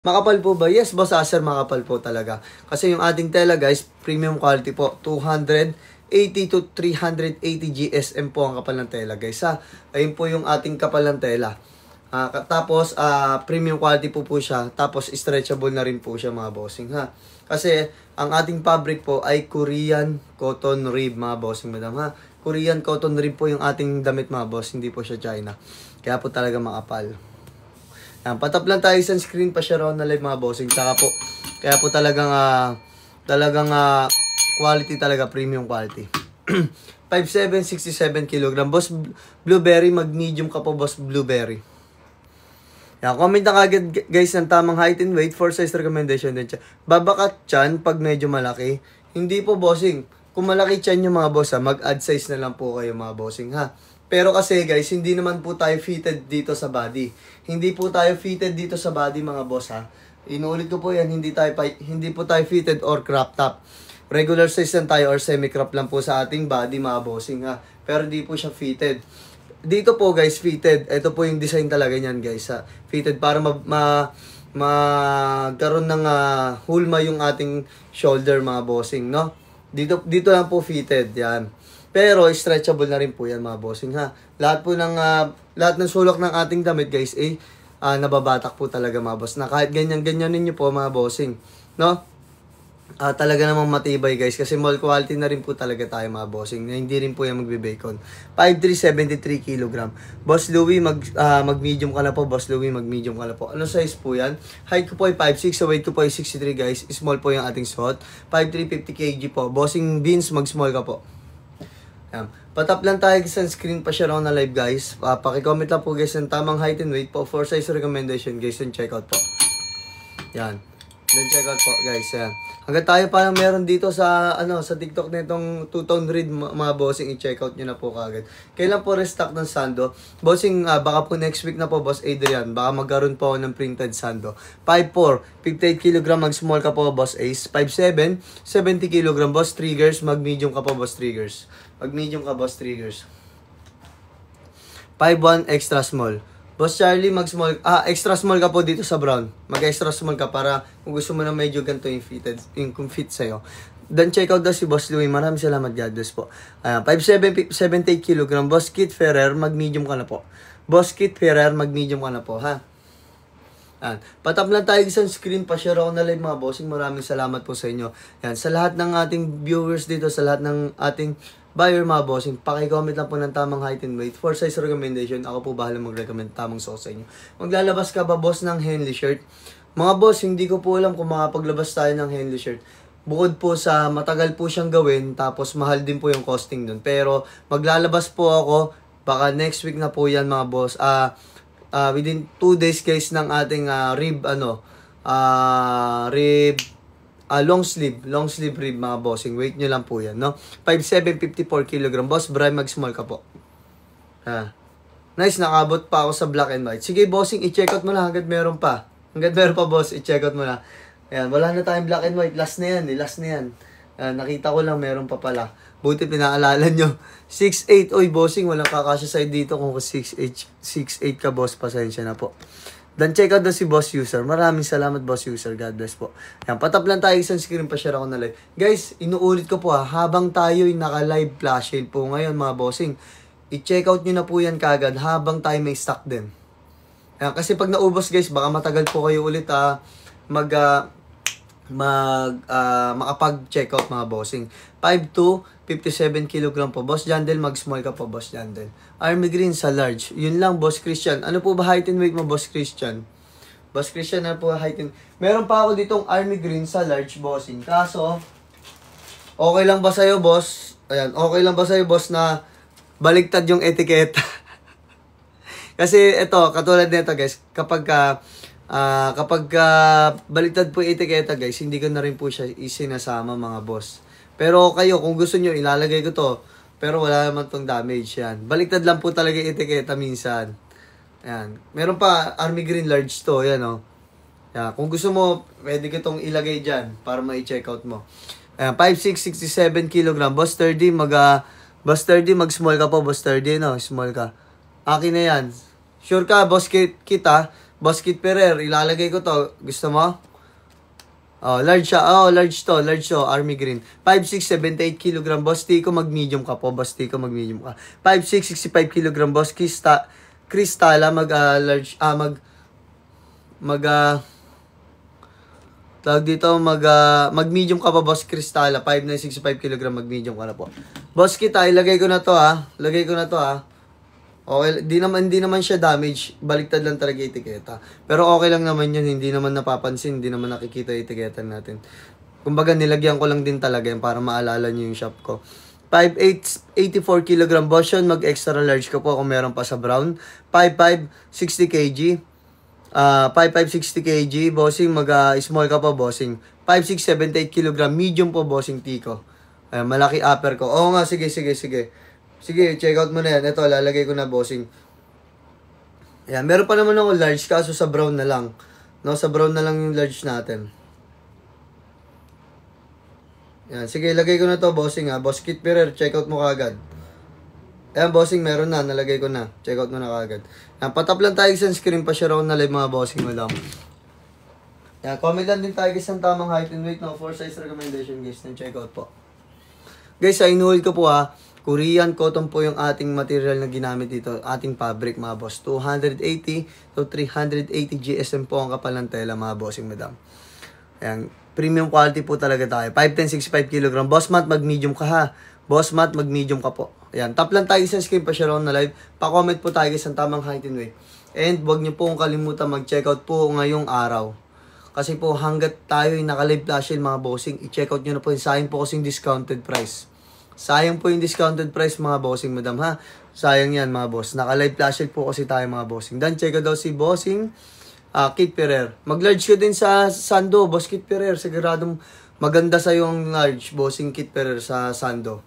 Makapal po ba? Yes, boss sir, makapal po talaga. Kasi yung ating tela guys, premium quality po. 280 to 380 GSM po ang kapal ng tela guys ha. Ayun po yung ating kapal ng tela. Tapos premium quality po siya. Tapos stretchable na rin po siya mga bossing ha. Kasi ang ating fabric po ay Korean cotton rib mga bossing madam ha. Korean cotton rib po yung ating damit mga boss. Hindi po siya China. Kaya po talaga makapal. Patap lang tayo sunscreen pa siya na live mga bossing. Tsaka po, kaya po talagang quality talaga, premium quality. 5'7", 67 kg. Boss Blueberry, mag-medium ka po, boss Blueberry. Comment na kagad guys ng tamang height and weight for size recommendation din. Babakat chan pag medyo malaki. Hindi po bossing. Kung malaki chan yung mga boss mag-add size na lang po kayo mga bossing ha. Pero kasi guys, hindi naman po tayo fitted dito sa body. Hindi po tayo fitted dito sa body mga boss ha. Inuulit ko po yan, hindi po tayo fitted or crop top. Regular size lang tayo or semi-crop lang po sa ating body mga bossing ha. Pero hindi po siya fitted. Dito po guys, fitted. Ito po yung design talaga niyan guys ha. Fitted para magkaroon ng hulma yung ating shoulder mga bossing no. Dito lang po fitted yan. Pero stretchable na rin po yan mga bossing ha. Lahat ng sulok ng ating damit guys nababatak po talaga mga boss. Na kahit ganyan ninyo po mga bossing, no? Talaga namang matibay guys kasi mall quality na rin po talaga tayo mga bossing. Na hindi rin po yan magbe-bacon. 5'3", 73 kg. Boss Louie mag-medium ka na po. Boss Louie mag-medium ka na po. Ano size po yan? Height ko po ay 5'6", so weight ko po ay 63 guys. Small po yung ating suot. 5'3", 50 kg po. Bossing Beans mag-small ka po. Patap lang tayo sa screen pa siya na live guys. Paki-comment lang po guys ng tamang height and weight po for size recommendation guys. Then check out po. Yan. Then check out po guys. Yan. Hanggang tayo parang meron dito sa sa TikTok nitong two-tone read mga bossing, i-check out niyo na po kagad. Kailan po restock ng sando? Bossing baka po next week na po boss Adrian. Baka magkaroon po ako ng printed sando. 5'4", 58 kg mag-small ka po boss Ace. 5'7", 70 kg boss Triggers. Mag-medium ka po boss Triggers. Mag-medium ka boss Triggers. 5'1", extra small. Boss Charlie, mag-small, extra small ka po dito sa brown. Mag-extra small ka para kung gusto mo na medyo ganito yung fitted, yung fit sa'yo. Then check out daw si Boss Louie. Maraming salamat, God bless po. 5'7", 78 kg. Boss Kit Ferrer, mag-medium ka na po. Boss Kit Ferrer, mag-medium ka na po, ha? Patap lang tayo sa screen, pa-share ako na live mga bossing. Maraming salamat po sa inyo. Yan, sa lahat ng ating viewers dito, sa lahat ng ating buyer mga bossing, paki-comment lang po ng tamang height and weight for size recommendation. Ako po bahala mag-recommend tamang suot sa inyo. Maglalabas ka ba boss ng Henley shirt? Mga boss, hindi ko po alam kung makapaglabas tayo ng Henley shirt. Bukod po sa matagal po siyang gawin, tapos mahal din po yung costing dun. Pero maglalabas po ako, baka next week na po yan mga boss. Within 2 days guys ng ating long sleeve rib mga bossing. Weight nyo lang po yan, no? 5'7", 54 kg. Boss, Brian, mag-small ka po. Nice, nakabot pa ako sa black and white. Sige, bossing, i-check out mo na hanggat meron pa. Hanggat meron pa, boss, i-check out mo na. Ayan, wala na tayong black and white. Last na yan, last na yan. Nakita ko lang, meron pa pala. Buti pinaalala nyo. 6'8", oy, bossing, walang kakasya side dito. Kung 6'8 ka, boss, pasensya na po. Then check out na si Boss User. Maraming salamat Boss User. God bless po. Yan, patap lang tayo isang screen pa share ako na live. Guys, inuulit ko po habang tayo'y naka-live flash sale po ngayon mga bossing, i-check out nyo na po yan kagad habang tayo may stock din. Yan, kasi pag naubos guys, baka matagal po kayo ulit makapag-check out mga bossing. 5'2", 57 kg po. Boss Jandel, mag-small ka po, Boss Jandel. Army Green sa large. Yun lang, Boss Christian. Ano po ba height and weight mo, Boss Christian? Boss Christian, ano po height and... Meron pa ako ditong Army Green sa large, bossing. Kaso, okay lang ba sa'yo, boss? Ayan, okay lang ba sa'yo, boss, na baligtad yung etiketa? Kasi, ito, katulad nito, guys, kapag baligtad po yung etiketa, guys, hindi ko na rin po siya isinasama, mga boss. Pero kayo, kung gusto nyo, ilalagay ko to. Pero wala naman tong damage yan. Baliktad lang po talaga yung etiketa minsan. Ayan. Meron pa, Army Green large to. Ayan o. Ayan. Kung gusto mo, pwede ko itong ilagay dyan para ma-check out mo. Ayan. 5'6", 67 kg. Boss 30, mag-small ka po. Boss 30, no? Small ka. Akin na yan. Sure ka, Boss kita. Boss Kit Ferrer, ilalagay ko to. Gusto mo? Oh, large siya. Oh, large to. Large to. Army green. 5'6", 78 kg. Boss Tico, mag-medium ka po. Boss Tico, mag-medium ka. 5'6", 65 kg. Boss Cristala, large, tawag dito, mag-medium ka pa, Boss Cristala. 5'9", 65 kg. Mag-medium ka na po. Boss Kita, ilagay ko na to, ha. Lagay ko na to, ha. Okay, hindi naman siya damage. Baliktad lang talaga etiketa. Pero okay lang naman yun. Hindi naman napapansin. Hindi naman nakikita yung etiketa natin. Kumbaga, nilagyan ko lang din talaga yan para maalala nyo yung shop ko. 5'8", 84 kg. Boss yun, mag-extra large ka po kung meron pa sa brown. 5'5", 60 kg. 5'5", 60 kg. Bossing, mag-small ka pa, bossing. 5'6", 78 kg. Medium po, bossing Tico. Malaki upper ko. Oo nga, sige. Sige, check out mo na yan. Ito, lalagay ko na, bossing. Ayan, meron pa naman ako large, kaso sa brown na lang. No, sa brown na lang yung large natin. Ayan, sige, lagay ko na to, bossing, ha. Boss Kit Ferrer, check out mo kagad. Ayan, bossing, meron na. Nalagay ko na. Check out mo na kagad. Ayan, patap lang tayo sa screen pa share na live, mga bossing, madam. Ayan, comment lang din tayo guys ng tamang height and weight, no? 4 size recommendation, guys, ng check out po. Guys, sa inuhol ko po, ha. Korean cotton po yung ating material na ginamit dito. Ating fabric, mga boss. 280 to 380 GSM po ang kapal ng tela, mga bossing, madam. Ayan. Premium quality po talaga tayo. 5'10", 65 kg. Boss Matt, mag-medium ka, ha. Boss Matt, mag-medium ka po. Ayan. Tap lang tayo sa screen pa share na live. Pa-comment po tayo guys ang tamang height and weight. And huwag niyo po kalimutan mag-check out po ngayong araw. Kasi po hanggat tayo yung naka-live flash sale, mga bossing, i-check out nyo na po yung sayang po kasing discounted price. Sayang po yung discounted price, mga bossing, madam, ha. Sayang yan, mga boss. Naka-live flash sale po kasi tayo, mga bossing. Dan, check out daw si bossing Kit Ferrer. Mag-large ko din sa Sando, Boss Kit Ferrer. Siguradong maganda sa yung large, bossing Kit Ferrer sa Sando.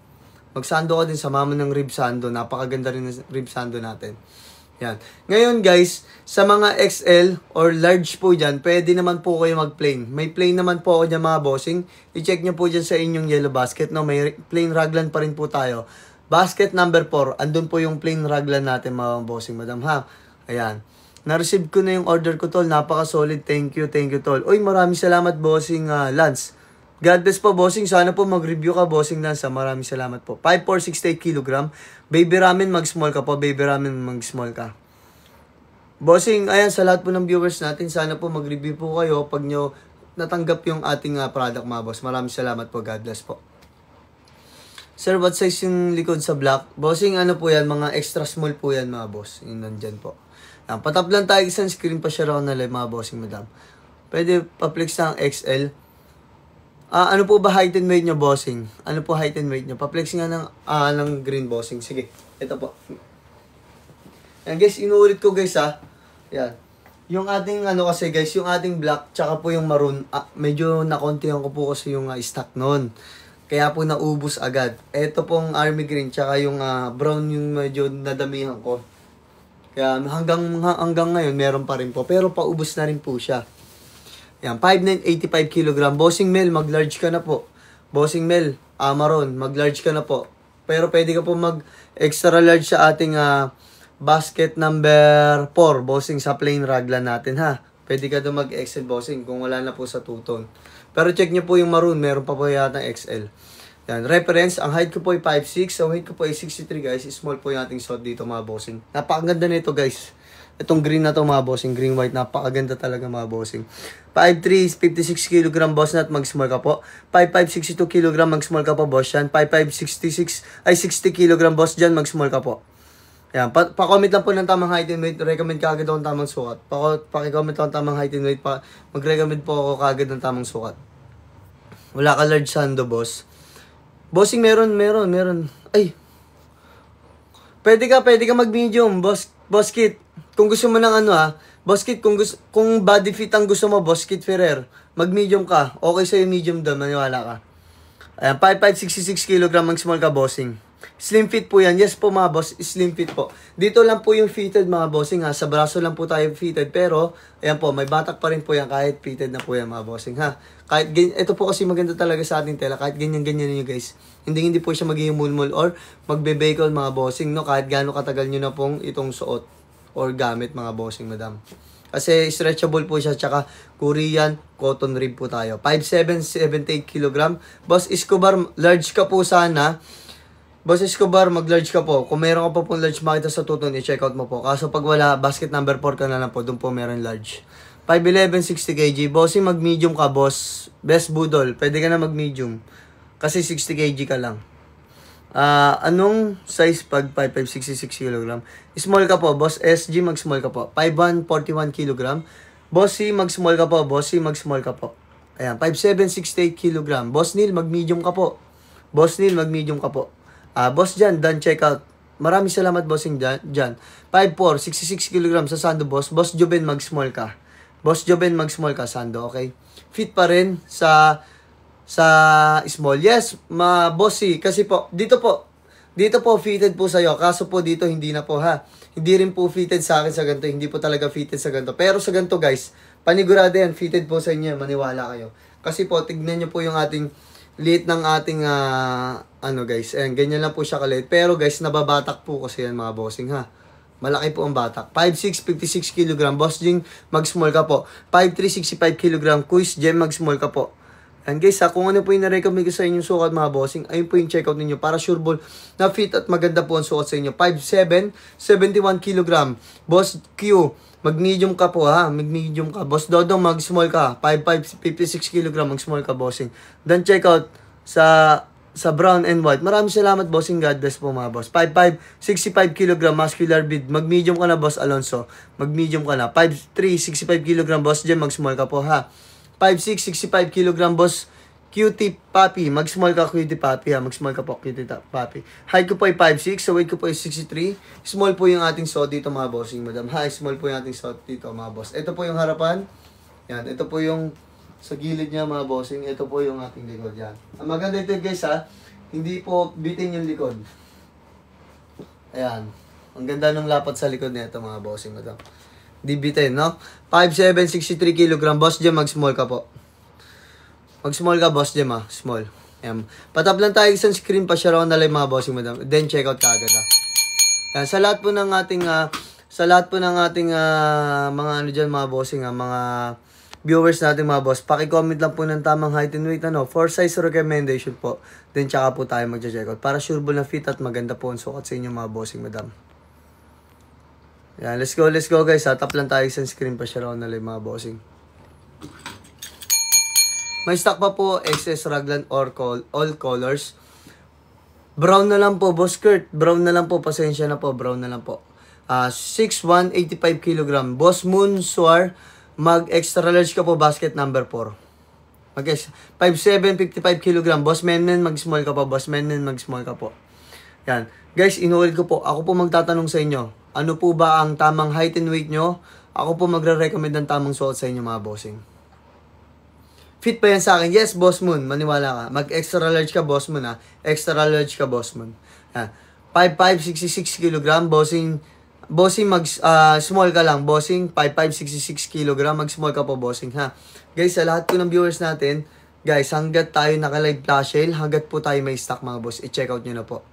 Mag-sando ka din sa mama ng rib sando. Napakaganda rin ng rib sando natin. Yan. Ngayon guys, sa mga XL or large po dyan, pwede naman po kayo mag-plain. May plain naman po ako dyan, mga bossing. I-check nyo po dyan sa inyong yellow basket. No? May plain raglan pa rin po tayo. Basket number 4. Andun po yung plain raglan natin, mga bossing, madam, ha. Ayan. Na-receive ko na yung order ko, tol. Napaka-solid. Thank you, tol. Uy, maraming salamat, bossing Lance. God bless po, bossing. Sana po mag-review ka, bossing Lance. Maraming salamat po. 5'4", 68 kg. Baby ramen, mag-small ka po. Baby ramen, mag-small ka. Bossing, ayan, sa lahat po ng viewers natin, sana po mag-review po kayo pag nyo natanggap yung ating product, mga boss. Maraming salamat po. God bless po. Sir, what size yung likod sa black? Bossing, ano po yan? Mga extra small po yan, mga boss. Yung nandyan po. Yan, patap lang tayo sa screen pa share ako na live, mga bossing, madam. Pwede pa-flex ng XL. Ano po ba height and weight nyo, bossing? Ano po height and weight nyo? Pa-flex nga ng green, bossing. Sige, ito po. Yan, guys, inuulit ko, guys, ha. Yan. Yung ating, kasi, guys, yung ating black, tsaka po yung maroon, medyo nakontihan ko po kasi yung stock noon. Kaya po naubos agad. Ito pong army green, tsaka yung brown yung medyo nadamihan ko. Kaya hanggang ngayon, meron pa rin po. Pero paubos na rin po siya. Yan, 5'9", 85 kg. Bossing Mel, mag-large ka na po. Bossing Mel, maroon, mag-large ka na po. Pero pwede ka po mag-extra large sa ating basket number 4. Bossing sa plain raglan natin, ha. Pwede ka doon mag-XL, bossing, kung wala na po sa two-tone. Pero check nyo po yung maroon, meron pa po yata XL. Yan, reference, ang height ko po ay 5'6", ang weight ko po ay 63, guys. Small po yung ating suot dito, mga bossing. Napakaganda nito, guys. Itong green na to, mga bossing, green white, napakaganda talaga, mga bossing. 5'3", 56 kg, boss nat, mag-small ka po. 5'5", 62 kg, mag-small ka po, boss yan. 5'5", 60 kg, boss dyan, mag-small ka po. Yan, pa-comment lang po ng tamang height and weight. Recommend ka agad ako ng tamang sukat. Paki-comment lang ng tamang height and weight. Mag-recommend po ako kagad ng tamang sukat. Wala ka large sando, boss. Bossing, meron. Ay. Pwede ka mag-medium, boss Kit. Kung gusto mo ng boss Kit, kung body fit ang gusto mo, Boss Kit Ferrer, mag-medium ka. Okay sa'yo medium doon, maniwala ka. Ayan, 5'5", 66 kg, mag-small ka, bossing. Slim fit po yan. Yes po, mga boss, slim fit po. Dito lang po yung fitted, mga bossing, ha. Sa braso lang po tayo fitted. Pero, ayan po, may batak pa rin po yan kahit fitted na po yan, mga bossing, ha. Ito po kasi maganda talaga sa ating tela. Kahit ganyan-ganyan nyo, guys. Hindi po siya magiging mulmul or magbe-bacon, mga bossing, no. Kahit gaano katagal nyo na pong itong suot or gamit, mga bossing, madam. Kasi stretchable po siya, tsaka Korean cotton rib po tayo. 5'7", 78 kg. Boss Escobar, large ka po sana. Boss Escobar, mag-large ka po. Kung meron ka po pong large makita sa tuton, i-check out mo po. Kaso pag wala, basket number 4 ka na lang po. Doon po meron large. 5'11", 60 kg. Bossing, mag-medium ka, boss. Best budol. Pwede ka na mag-medium. Kasi 60 kg ka lang. Anong size pag 5'5", 66 kg? Small ka po, boss SG, mag-small ka po. 5'1", 41 kg. Boss C, mag-small ka po. Boss C, mag-small ka po. Ayan, 5'7", 68 kg. Boss Neil, mag-medium ka po. Boss Neil, mag-medium ka po. Boss Jan, done check out. Maraming salamat, bossing Jan. 5'4", 66 kg sa Sando, boss. Boss Joben, mag-small ka. Boss Joben, mag-small ka, Sando, okay? Fit pa rin sa small. Yes, bossy. Kasi po, dito po fitted po sa'yo. Kaso po dito, hindi na po ha. Hindi rin po fitted sa akin sa ganito. Hindi po talaga fitted sa ganito. Pero sa ganito, guys, panigurado yan. Fitted po sa inyo. Maniwala kayo. Kasi po, tignan nyo po yung ating liit ng ating guys. Ayan, ganyan lang po siya kaliit. Pero guys, nababatak po kasi yan mga bossing ha. Malaki po ang batak. 5'6", 56 kg. Boss Jing, mag-small ka po. 5'3", 65 kg. Quiz Gem, mag-small ka po. And guys kung ano po yung na-recommend ko sa inyong sukat mga bossing, ayun po yung checkout ninyo para sure ball na fit at maganda po ang sukat sa inyo. 5'7", 71 kg. Boss Q, mag-medium ka po ha. Mag-medium ka. Boss Dodong, mag-small ka. 5'5", 56 kg. Mag-small ka, bossing. Then checkout sa brown and white. Maraming salamat, bossing. God bless po mga boss. 5'5", 65 kg. Muscular build. Mag-medium ka na, boss Alonso. Mag-medium ka na. 5'3", 65 kg. Boss Jem, mag-small ka po ha. 5'6", 65 kg, boss Cutie Papi. Mag-small ka, Cutie Papi ha. Mag-small ka po, Cutie Papi. Height ko po ay 5'6", so weight ko po ay 63. Small po yung ating suot dito mga bossing, madam. Hi, small po yung ating suot dito mga boss. Ito po yung harapan. Yan, ito po yung sa gilid niya mga bossing. Ito po yung ating likod yan. Ang maganda ito guys ha, hindi po bitin yung likod. Ayan. Ang ganda ng lapat sa likod nito mga bossing, madam. Di bitin, no? 5'7", 63 kg. Boss Jem, mag-small ka po. Mag-small ka, Boss Jem ha. Small. Ayan. Patap lang tayo isang screen pa share na live mga bossing, madam. Then check out ka agad ha. Ayan. Sa lahat po ng ating mga ano dyan mga bossing ha, mga viewers natin mga boss, paki-comment lang po ng tamang height and weight for size recommendation po. Then tsaka po tayo magche-check out para sure na fit at maganda po ang sukat sa inyo mga bossing, madam. Yan, let's go guys. Tap lang tayo sa screen pa share na live mga bossing. May stock pa po XS raglan or all colors. Brown na lang po, boss Kurt. Brown na lang po, pasensya na po, brown na lang po. 6'1", 85 kg. Boss Moon Suar, mag-extra large ka po, basket number 4. Okay, 5'7", 55 kg. Boss Men, mag-small ka po. Boss Men, mag-small ka po. Yan. Guys, inuulit ko po. Ako po magtatanong sa inyo. Ano po ba ang tamang height and weight nyo? Ako po magre-recommend ng tamang suot sa inyo mga bossing. Fit pa yan sa akin? Yes, Boss Moon. Maniwala ka. Mag-extra large ka, Boss Moon ha. Extra large ka, Boss Moon. Yan. 5'5", 66 kg. Bossing small ka lang, bossing. 5'5", 66 kg. Mag-small ka po, bossing ha. Guys, sa lahat po ng viewers natin, guys, hanggat tayo naka-live flash sale, hanggat po tayo may stock mga boss, i-check out nyo na po.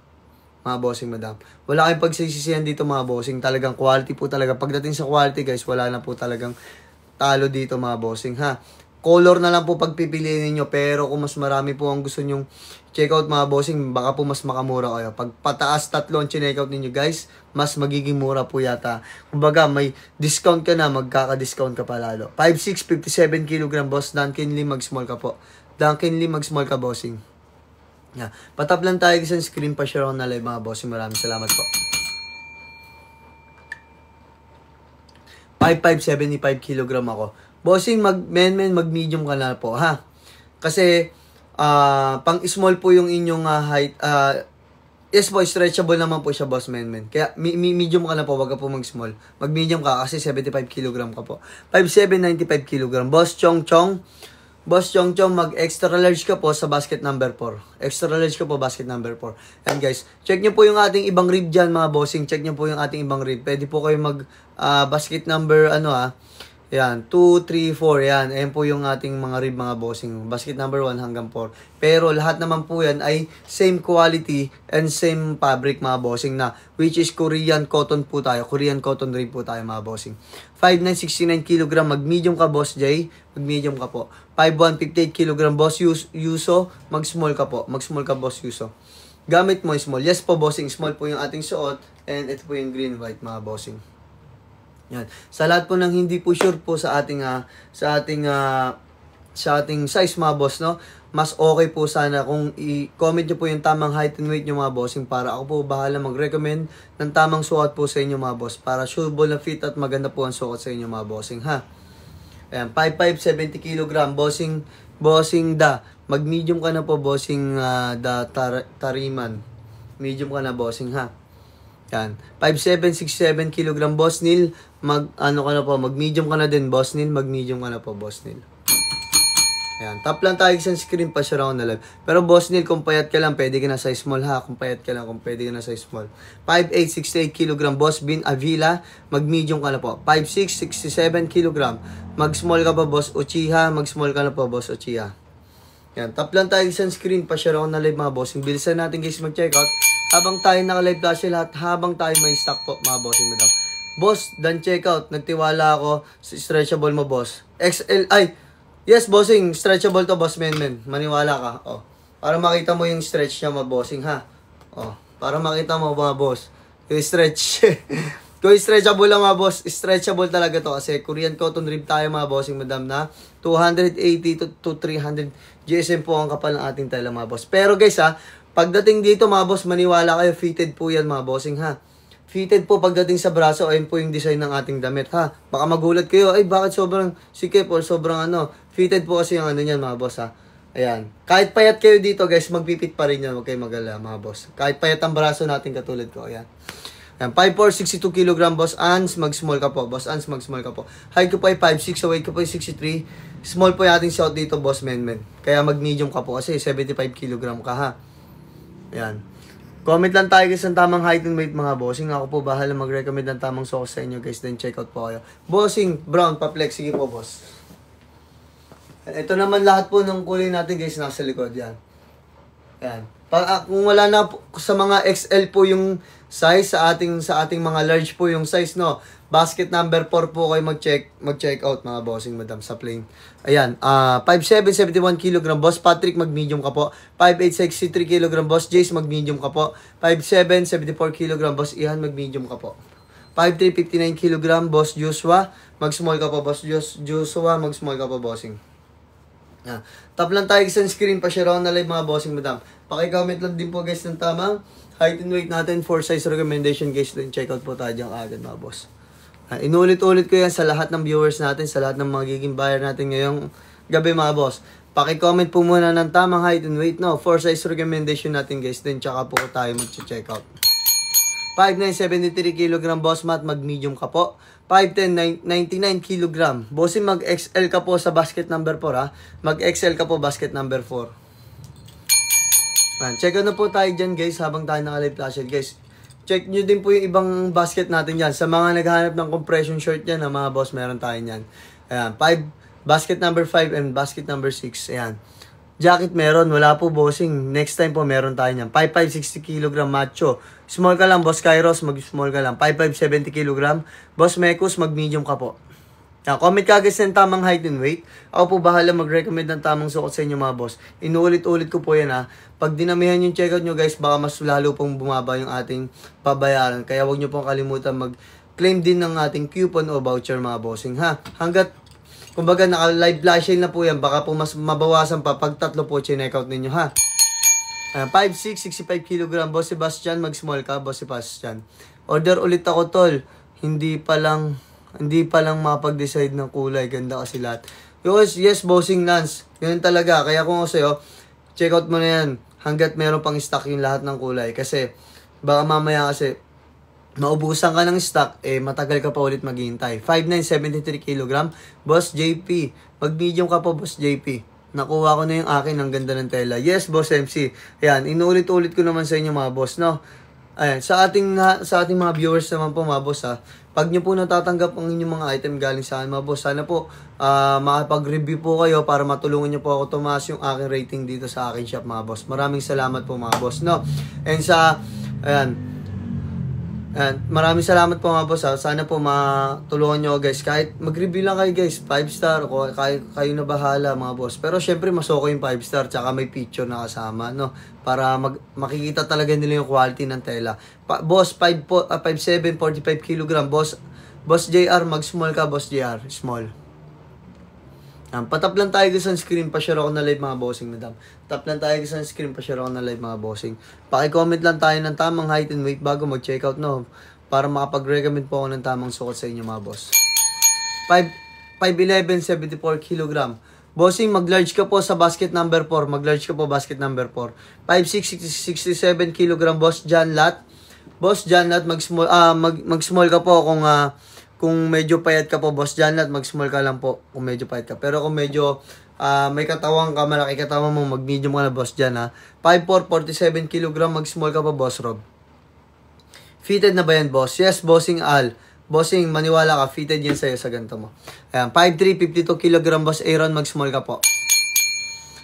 Mga bossing, madam. Wala kayong pagsisisihan dito mga bossing. Talagang quality po talaga. Pagdating sa quality guys, wala na po talagang talo dito mga bossing ha. Color na lang po pagpipiliin niyo, pero kung mas marami po ang gusto nyong check out mga bossing, baka po mas makamura kayo. Pag pataas 3 ang check out ninyo guys, mas magiging mura po yata. Kumbaga may discount ka na, magkaka-discount ka pa lalo. 5'6", 57 kg boss Duncan Lee, mag-small ka po. Duncan Lee, mag-small ka bossing. Yeah. Patap lang tayo sa screen pa share na live mga bossing. Maraming salamat po. 5'5", 75 kg ako. Bossing, mag-medium ka na po, ha? Kasi, pang-small po yung inyong height. Yes po, stretchable naman po siya, boss, men. Kaya, medium ka na po, wag ka po mag-small. Mag-medium ka kasi 75 kg ka po. 5'7", 95 kg. Boss Chong Chong, mag-extra large ka po sa basket number 4. Extra large ka po, basket number 4. And guys, check nyo po yung ating ibang rib dyan, mga bossing. Check nyo po yung ating ibang rib. Pwede po kayo basket number, Ayan, 2, 3, 4. Ayan, ayan po yung ating mga rib mga bossing. Basket number 1 hanggang 4. Pero lahat naman po yan ay same quality and same fabric mga bossing na which is Korean cotton po tayo. Korean cotton rib po tayo mga bossing. 5'9", 69 kg. Mag-medium ka boss Jay. Mag-medium ka po. 5'1", 58 kg boss Yuso. Mag-small ka po. Mag-small ka boss Yuso. Gamit mo small. Yes po bossing. Small po yung ating suot. And ito po yung green white mga bossing. Yan. Sa lahat po ng hindi po sure po sa ating size mga boss, no? Mas okay po sana kung i-comment nyo po yung tamang height and weight nyo mga bossing para ako po bahala mag-recommend ng tamang suot po sa inyo mga boss para suitable na fit at maganda po ang suot sa inyo mga bossing ha. Ayan, 5'5", 70 kg bossing da. Mag-medium ka na po bossing Tariman. Medium ka na bossing ha. Yan. 5'7", 67 kg boss Neil. Mag-medium ka na din boss Neil. Mag-medium ka na po boss Neil. Ayan. Tap lang tayo sa screen pa siya na live. Pero boss Neil, kung payat ka lang, pwede ka na size small ha. Kung payat ka lang, pwede ka na size small. 5'8", 68 kg boss Bin Avila. Mag-medium ka na po. 5'6", 67 kg. Mag-small ka pa boss Uchiha. Mag-small ka na po boss Uchiha. Yan. Tap lang tayo sa screen pa siya na live mga bossing. Bilisan natin guys mag-check out. Habang tayo naka-live flash lahat, habang tayo may stock po, mga bossing madam. Boss, done checkout. Nagtiwala ako sa stretchable mo, boss. XL, yes, bossing. Stretchable to, boss, men. Maniwala ka. Oh. Para makita mo yung stretch niya, mga bossing, ha? Oh. Para makita mo, mga boss. Yung stretch. Kung stretchable lang, mga boss, stretchable talaga to. Kasi Korean cotton rib tayo, mga bossing, madam, na 280 to 300 GSM po ang kapal ng ating tela, mga boss. Pero, guys, ha, pagdating dito mga boss, maniwala kayo, fitted po yan mga bossing ha. Fitted po pagdating sa braso, ayun po yung design ng ating damit ha. Baka magulat kayo, ay bakit sobrang sikip or sobrang fitted po kasi yung niyan mga boss ha. Ayan. Kahit payat kayo dito guys, magpipit pa rin yan, huwag kayo mag-alala mga boss. Kahit payat ang braso natin katulad ko, ayan. Ayan, 5'4", 62 kg boss Ans, mag-small ka po. Boss Ans, mag-small ka po. Height ko po ay 5'6", weight ko po ay 63. Small po yung ating shot dito boss men. Kaya mag-medium ka po kasi 75 kg ka ha. Ayan. Comment lang tayo guys ng tamang height and weight mga bossing. Ako po bahala mag-recommend ng tamang socks sa inyo guys. Then check out po kayo. Bossing, brown, pa-flex. Sige po boss. Ito naman lahat po ng kulay natin guys nasa likod. Yan. Ayan. Kung wala na po, sa mga XL po yung size, sa ating mga large po yung size no. Basket number 4 po kayo mag-check out mga bossing madam sa plain. Ayan, 5'7", 71 kg boss Patrick, mag-medium ka po. 5'8", 63 kg boss Jace, mag-medium ka po. 5'7", 74 kg boss Ihan, mag-medium ka po. 5'3", 59 kg boss Joshua, mag-small ka po boss Joshua, mag-small ka po bossing. Ayan. Tap lang tayo sa screen pa share na live mga bossing madam. Paki-comment lang din po guys ng tamang height and weight natin for size recommendation guys. Then check out po tayo dyan agad mga boss. Inulit-ulit ko yan sa lahat ng viewers natin, sa lahat ng magiging buyer natin ngayong gabi mga boss. Paki-comment po muna ng tamang height and weight no, for size recommendation natin guys. Then tsaka po tayo mag-check out. 5'9", 73 kg boss Matt, mag-medium ka po. 5'10", 99 kg. Bossing, mag-XL ka po sa basket number 4 ha. Mag-XL ka po basket number 4. Check out na po tayo dyan guys habang tayo naka-live flash guys. Check nyo din po yung ibang basket natin dyan. Sa mga naghahanap ng compression short yan, mga boss, meron tayo yan. Ayan, basket number 5 and basket number 6. Ayan. Jacket meron, wala po bossing. Next time po meron tayo yan. 5'5", 60 kg macho. Small ka lang, boss Kairos, mag-small ka lang. 5'5", 70 kg. Boss Mekus, mag-medium ka po. Comment ka guys ng tamang height and weight. Ako po bahala mag-recommend ng tamang suot sa inyo mga boss. Inuulit-ulit ko po yan ha. Pag dinamihan yung checkout nyo guys, baka mas lalo pong bumaba yung ating pabayaran. Kaya huwag nyo pong kalimutan mag-claim din ng ating coupon o voucher mga bossing ha. Hanggat, kumbaga naka-live flash sale na po yan, baka po mas mabawasan pa pag tatlo po check-out ninyo ha. 5'6", 65 kg boss Sebastian, mag-small ka boss Sebastian. Order ulit ako tol. Hindi pa lang mapag-decide ng kulay. Ganda kasi lahat. Yes, bossing Nance. Ganun talaga. Kaya kung ako sa'yo, check out mo na yan. Hanggat meron pang stock yung lahat ng kulay. Kasi, baka mamaya kasi, maubusan ka ng stock, matagal ka pa ulit maghihintay. 5'9", 73 kg. Boss JP. Mag-medium ka po, Boss JP. Nakuha ko na yung akin. Ang ganda ng tela. Yes, Boss MC. Ayan, inulit-ulit ko naman sa inyo mga boss, no? Ayan, sa ating mga viewers naman po mga boss ha, Pag nyo po natatanggap ang inyong mga item galing sa akin mga boss, sana po makapag-review po kayo para matulungan nyo po ako tumaas yung aking rating dito sa aking shop mga boss. Maraming salamat po mga boss, no? And ayan, maraming salamat po mga boss ha. Sana po matulungan nyo guys. Kahit mag-review lang kayo guys, 5 star o kayo na bahala mga boss. Pero syempre mas okay yung 5 star tsaka may picture na kasama, no? Para makikita talaga nila yung quality ng tela. Boss 5'7", 45 kg. Boss JR, mag-small ka boss JR, small. Patap lang tayo sa screen, pa-share ako na live mga bossing madam. Tap lang tayo sa screen, pa-share ako na live mga bossing. Paki-comment lang tayo ng tamang height and weight bago mag-checkout, no? Para makapag-recommend po ako ng tamang sukat sa inyo mga boss. 5'11", 74 kg. Bossing, mag-large ka po sa basket number 4. Mag-large ka po basket number 4. 5'6", 67 kg boss John Lat. Boss John Lat, mag-small ka po kung medyo payat ka po, boss John, at mag-small ka lang po kung medyo payat ka. Pero kung medyo may katawang ka, malaki katawan mo, mag-medium ka na, boss John, ha. 5'4", 47 kg, mag-small ka po, boss Rob. Fitted na ba yan, boss? Yes, bossing Al. Bossing, maniwala ka, fitted yan sa'yo sa ganito mo. Ayan, 5'3", 52 kg, boss Aaron, mag-small ka po.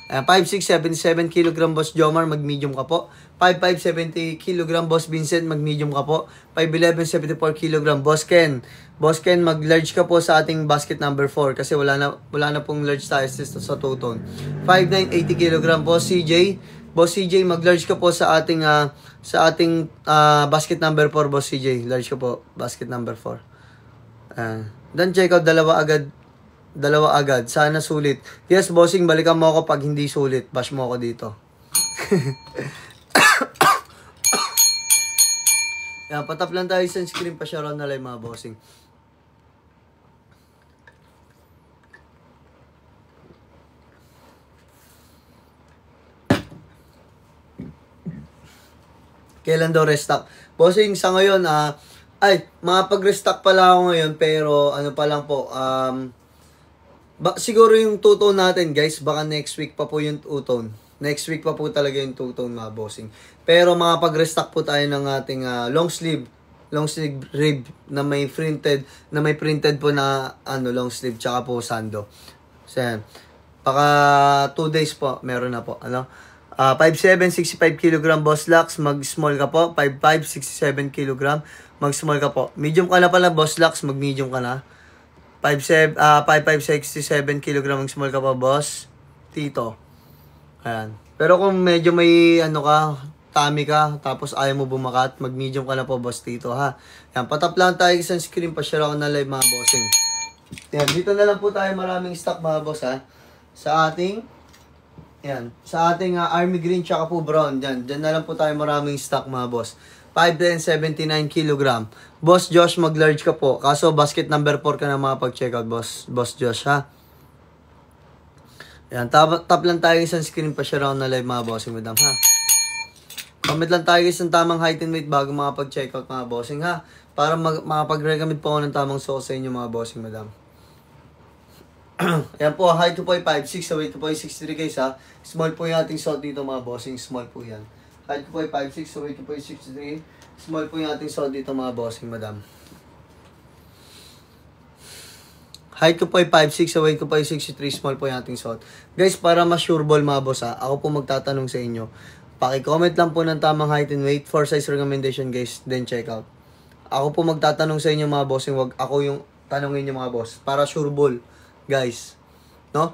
Ayan, 5'6", 77 kg, boss Jomar, mag-medium ka po. 5'5", 70 kg, boss Vincent, mag-medium ka po. 5'11", 74 kg, boss Ken. Boss Ken, mag-large ka po sa ating basket number 4 kasi wala na pong large sizes sa two-tone. 5'9", 80 kg, boss CJ. Boss CJ, mag-large ka po sa ating basket number 4, boss CJ. Large ka po, basket number 4. Then check out dalawa agad. Sana sulit. Yes, bossing, balikan mo ako pag hindi sulit. Bash mo ako dito. Yan, patap lang tayo sa screen, pa-share on na live mga bossing. Kailan daw restock? Bossing, sa ngayon, makapag-restock pala ako ngayon, pero ano pa lang po, siguro yung two-tone natin, guys, baka next week pa po yung two-tone. Next week pa po talaga yung two-tone mga bossing. Pero makapag-restock po tayo ng ating long sleeve rib na may printed po na long sleeve, tsaka po sando. So, yan. Baka 2 days po, meron na po, 5'7", 65 kg, boss Lux, mag-small ka po. 5'5", 67 kg, mag-small ka po. Medium ka na pala, boss Lux, mag-medium ka na. 5'5", 67 kg, mag-small ka po, boss Tito. Ayan. Pero kung medyo may tummy ka, tapos ayaw mo bumakat, mag-medium ka na po, boss Tito, ha. Ayan, patap lang tayo sa screen, pa-share ako na live mga bossing. Ayan, dito na lang po tayo, maraming stock mga boss, ha. Sa ating army green tsaka po brown. Diyan na lang po tayo, maraming stock mga boss. 5'10", 79 kg. Boss Josh, mag-large ka po. Kaso basket number 4 ka na makapag-checkout, boss Josh, ha. Yan, tap lang tayo isang screen, pa-share ako na live mga bossing madam, ha. Comment lang tayo isang tamang height and weight bago makapag-checkout mga bossing, ha. Para makapag-recommend po ako ng tamang sauce sa inyo mga bossing madam. Ayan po, height ko po ay 5'6", so weight ko po ay 63 guys, ha. Small po yung ating suot dito mga bossing, small po yan. Height ko po ay 5'6", so weight ko po ay 63. Small po yung ating suot dito mga bossing madam. Height ko po ay 5'6", so weight ko po ay 63. Small po yung ating suot. Guys, para mas sure ball mga boss, ha, ako po magtatanong sa inyo. Paki-comment lang po ng tamang height and weight for size recommendation guys, then check out. Ako po magtatanong sa inyo mga bossing, wag ako yung tanongin nyo mga boss. Para sure ball. Guys, no?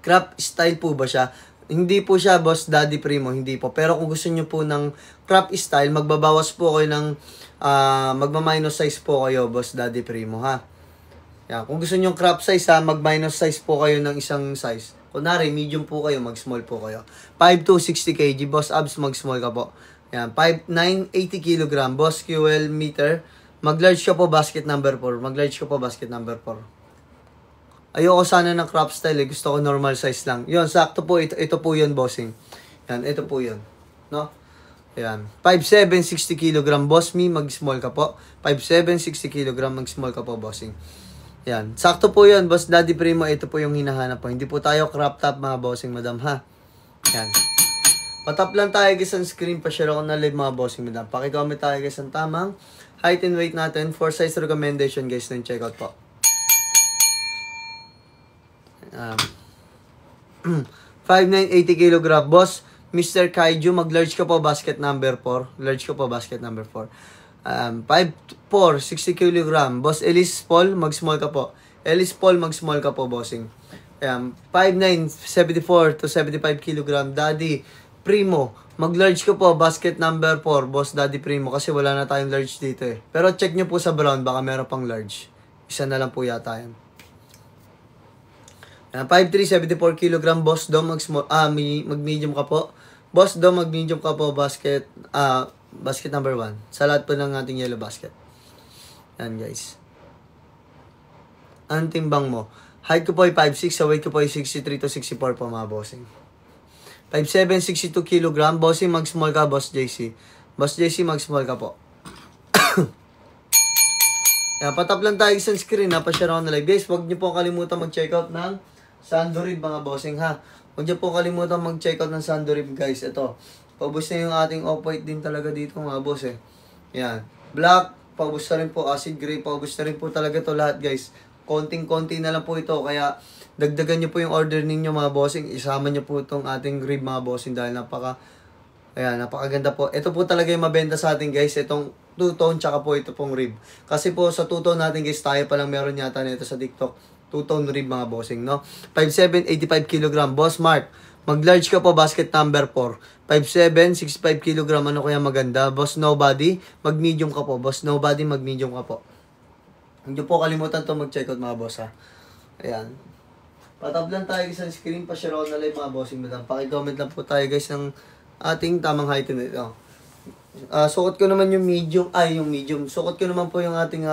Crop style po ba siya? Hindi po siya, boss Daddy Primo, hindi po. Pero kung gusto niyo po ng crop style, magbabawas po kayo ng magma-minus size po kayo, boss Daddy Primo, ha? Yan. Kung gusto niyo crop size, ha, mag-minus size po kayo ng isang size. Kunwari, medium po kayo, mag-small po kayo. 5'2", 60 kg, boss Abs, mag-small ka po. Yan, 5'9", 80 kg, boss QL meter. Mag-large ka po, basket number 4. Mag-large ka po, basket number 4. Ayoko sana ng crop style, gusto ko normal size lang. Yun, sakto po, ito po yun, bossing. Yan, ito po yun. No? Yan. 5'7", 60 kg, boss me, mag-small ka po. 5'7", 60 kg, mag-small ka po, bossing. Yan. Sakto po yun, boss Daddy Primo, ito po yung hinahanap po. Hindi po tayo crop top, mga bossing, madam, ha? Yan. Patap lang tayo guys ang screen, pa-share ako na live mga bossing, madam. Pakicomment tayo guys ang tamang height and weight natin for size recommendation guys ng checkout po. 5,980 kg. Boss, Mr. Kaiju, mag-large ka po, basket number 4. Large ka po, basket number 4. 5'4", 60 kg. Boss, Elise Paul, mag-small ka po. Elise Paul, mag-small ka po, bossing. 5'9", 74 to 75 kg. Daddy Primo, mag-large ka po, basket number 4. Boss, Daddy Primo, kasi wala na tayong large dito eh. Pero check nyo po sa brown, baka meron pang large. Isa na lang po yata yan. 5'3", 74 kg. Boss Dom, mag-medium ka po. Boss Dom, mag-medium ka po, basket number 1. Sa lahat po ng ating yellow basket. Yan guys. Anong timbang mo? Height ko po ay 5'6", sa weight ko po ay 63 to 64 po mga bossing. 5'7", 62 kg. Bossing, mag-small ka, Boss JC. Boss JC, mag-small ka po. Yan, patap lang tayo sa screen, pa-share ako na live. Guys, huwag niyo po kalimutan mag-checkout ng Sandorib mga bossing ha. Huwag niyo po kalimutan mag-checkout ng Sandorib guys. Ito, paubos na yung ating off-white din talaga dito mga boss eh. Yan, black, paubos na rin po, acid gray, paubos na rin po talaga to lahat guys. Konting-konti na lang po ito, kaya dagdagan niyo po yung order ninyo mga bossing. Isama niyo po itong ating rib mga bossing dahil napakaganda po. Ito po talaga yung mabenta sa atin guys, itong two-tone tsaka po ito pong rib. Kasi po sa two-tone natin guys, tayo palang meron yata nito sa TikTok. Two-tone rib mga bossing, no? 5'7", 85 kg. Boss Mark, mag-large ka po, basket number 4. 5'7", 65 kg. Ano kaya maganda? Boss Nobody, mag-medium ka po. Boss Nobody, mag-medium ka po. Hindi po kalimutan to mag-checkout mga boss ha. Ayan. Patab lang tayo sa screen, pa-share ako na live mga bossing. Paki-comment lang po tayo guys ng ating tamang height na ito. Sukat ko naman yung medium. Sukat ko naman po yung ating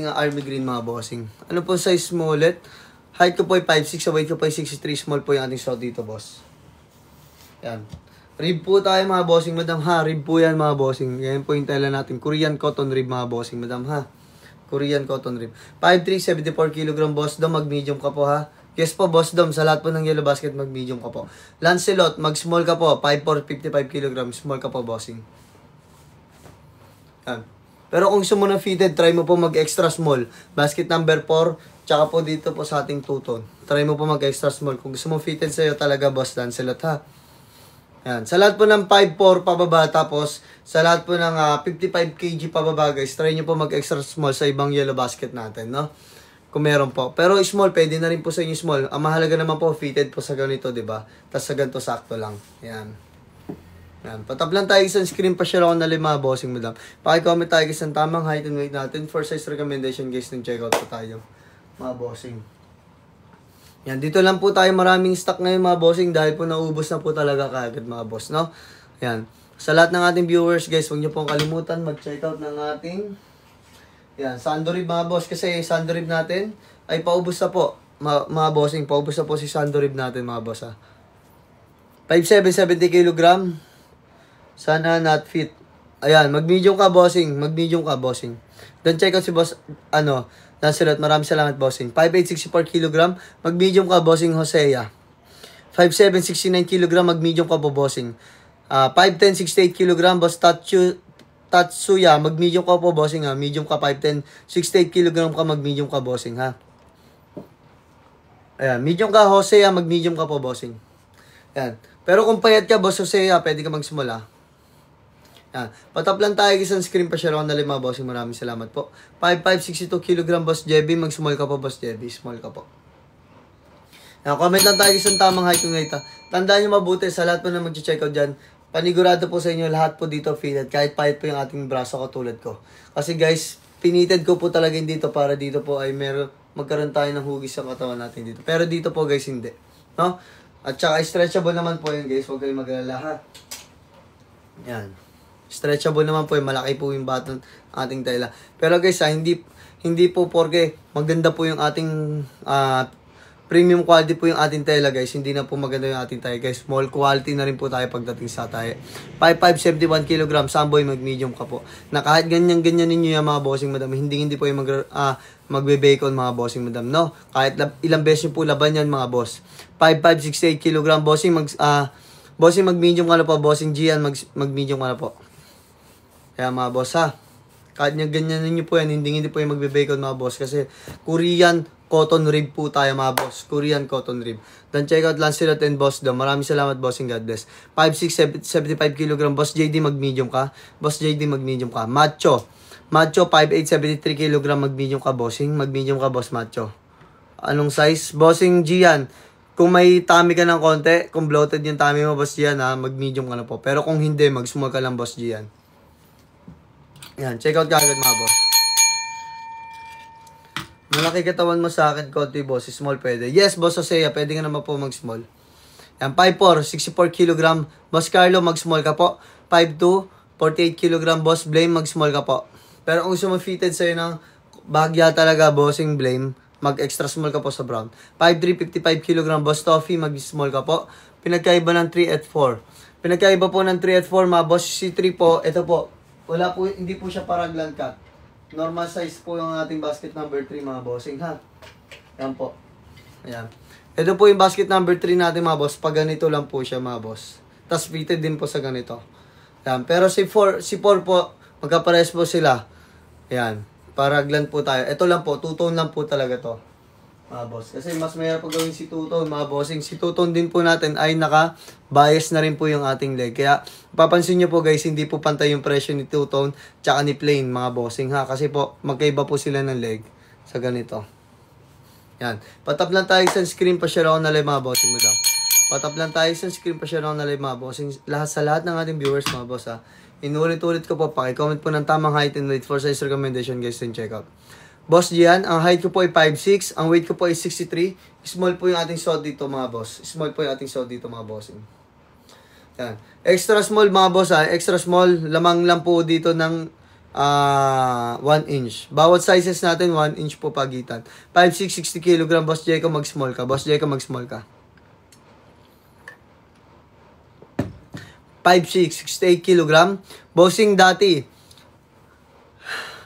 army green mga bossing. Ano po size mo ulit? Height ko po ay 5'6", sa weight ko po ay 63. Small po yung ating suot dito boss. Yan. Rib po tayo mga bossing madam ha. Rib po yan mga bossing. Yan po yung tela natin. Korean cotton rib mga bossing madam ha. Korean cotton rib. 5'3", 74 kg. Boss Dom, mag-medium ka po ha. Yes po Boss Dom, sa lahat po ng yellow basket mag-medium ka po. Lancelot, mag-small ka po. 5'4", 55 kg. Small ka po bossing. Yan. Pero kung gusto mo na fitted, try mo po mag-extra small. Basket number 4, tsaka po dito po sa ating two-tone. Try mo po mag-extra small. Kung gusto mo fitted sa'yo talaga, Boss Lancelot ha. Yan. Sa lahat po ng 5'4 pababa, tapos sa lahat po ng 55 kg pababa guys, try nyo po mag-extra small sa ibang yellow basket natin, no? Kung meron po. Pero small, pwede na rin po sa inyo small. Ang mahalaga naman po, fitted po sa ganito, diba? Tapos sa ganito, sakto lang. Yan. Yan, patap lang tayo isang screen, pa-share ako na mga bossing madam. Paki-comment tayo guys ng tamang height and weight natin for size recommendation guys ng checkout po tayo mga bossing. Yan, dito lang po tayo, maraming stock ngayon mga bossing dahil po naubos na po talaga kaagad mga boss, no? Yan, sa lahat ng ating viewers guys, huwag niyo pong kalimutan mag-checkout ng ating Sandorib mga boss, kasi Sandorib natin ay paubos na po mga bossing, paubos na po si Sandorib natin mga boss ha. 5'7", 70 kg. Sana not fit. Ayan, mag-medium ka, bossing. Mag-medium ka, bossing. Don't check out si boss, Lancelot. Maraming salamat, bossing. 5'8", 64 kg. Mag-medium ka, bossing, Hosea. 5'7", 69 kg. Mag-medium ka po, bossing. 5'10", 68 kg. Boss Tatsuya. Mag-medium ka po, bossing, ha. Medium ka, 5'10", 68 kg ka. Mag-medium ka, bossing, ha. Ayan, medium ka, Hosea. Mag-medium ka po, bossing. Ayan. Pero kung payat ka, boss Hosea, pwede ka mag-small, ha. Yan. Patap lang tayo isang screen, pa-share ako na mga bossing. Maraming salamat po. 5'5", 62 kg, Boss Jebby. Mag-small ka po, Boss Jebby. Small ka po. Yan. Comment lang tayo isang tamang height ng height. Tandaan nyo mabuti sa lahat po na mag-checkout dyan. Panigurado po sa inyo, lahat po dito fitted. Kahit pahit po yung ating braso katulad ko. Kasi guys, pinited ko po talaga dito para dito po ay magkaroon tayo ng hugis sa katawan natin dito. Pero dito po guys, hindi. No? At saka stretchable naman po yun guys. Huwag kayong mag-alala ha. Yan. Stretchable naman po yung malaki po yung baton ating tela. Pero guys hindi po porke maganda po yung ating premium quality po yung ating tela guys. Hindi na po maganda yung ating tela guys. Small quality na rin po tayo pagdating sa tayo. 5'5", 71 kg. Samboy, mag-medium ka po. Na kahit ganyan-ganyan ninyo yung mga bossing madam. Hindi po yung magbe-bacon mga bossing madam. No? Kahit ilang beses po laban yan mga boss. 5'5", 68 kg. Bossing bossing mag-medium ka na po. Bossing Gian mag-medium ka na po. Kaya mga boss ha. Kahit nyo ganyan ninyo po yan, hindi po yung magbe-bacon mga boss. Kasi Korean cotton rib po tayo mga boss. Korean cotton rib. Then check out Lancelot and Boss Dom. Maraming salamat bossing, God bless. 5'6", 75 kg. Boss JD mag-medium ka. Boss JD mag-medium ka. Macho 5'8", 73 kg. Mag-medium ka bossing. Mag-medium ka boss Macho. Anong size? Bossing Gian. Kung may tummy ka ng konti, kung bloated yung tummy mo boss Gian ha, mag-medium ka na po. Pero kung hindi, mag-small ka lang boss Gian. Yan, check out ka agad mga boss. Malaki katawan mo sa akin, konti boss, small pwede. Yes, boss Josea, pwede ka naman po mag-small. Yan, 5'4", 64 kg. Boss Carlo, mag-small ka po. 5'2", 48 kg. Boss Blame, mag-small ka po. Pero kung gusto mo fitted sa'yo ng bahagya talaga, bossing Blame, mag-extra small ka po sa brown. 5'3", 55 kg. Boss Toffee, mag-small ka po. Pinagkaiba ng 3 at 4. Pinagkaiba po ng 3 at 4, mga boss. C3 po, ito po. Wala po, hindi po siya paraglan cut. Normal size po yung ating basket number 3 mga bossing ha. Yan po. Ayan. Ito po yung basket number 3 natin mga boss. Pag ganito lang po siya mga boss. Tapos fitted din po sa ganito. Ayan. Pero si 4 po, magkapares po sila. Ayan. Paraglan po tayo. Ito lang po, two-tone lang po talaga to. Mga boss. Kasi mas mayroon po gawin si two-tone mga bossing. Si two-tone din po natin ay naka-bias na rin po yung ating leg. Kaya papansin nyo po guys, hindi po pantay yung presyo ni two-tone tsaka ni plain mga bossing ha. Kasi po magkaiba po sila ng leg sa ganito. Yan. Patap lang tayo sa screen pa share ako na live mga bossing madam. Patap lang tayo sa screen pa share ako na live mga bossing. Sa lahat ng ating viewers mga boss ha. Inulit-ulit ko po, paki-comment po ng tamang height and weight for size recommendation guys and check out. Boss Gian, ang height ko po ay 5'6", ang weight ko po ay 63. Small po yung ating suot dito mga boss. Small po yung ating suot dito mga bossing. Yan. Extra small mga boss ha. Extra small, lamang lang po dito ng 1 inch. Bawat sizes natin 1 inch po pagitan. 5'6", 60 kg. Boss Jeko mag-small ka. Boss Jeko mag-small ka. 5'6", 68 kg. Bossing dati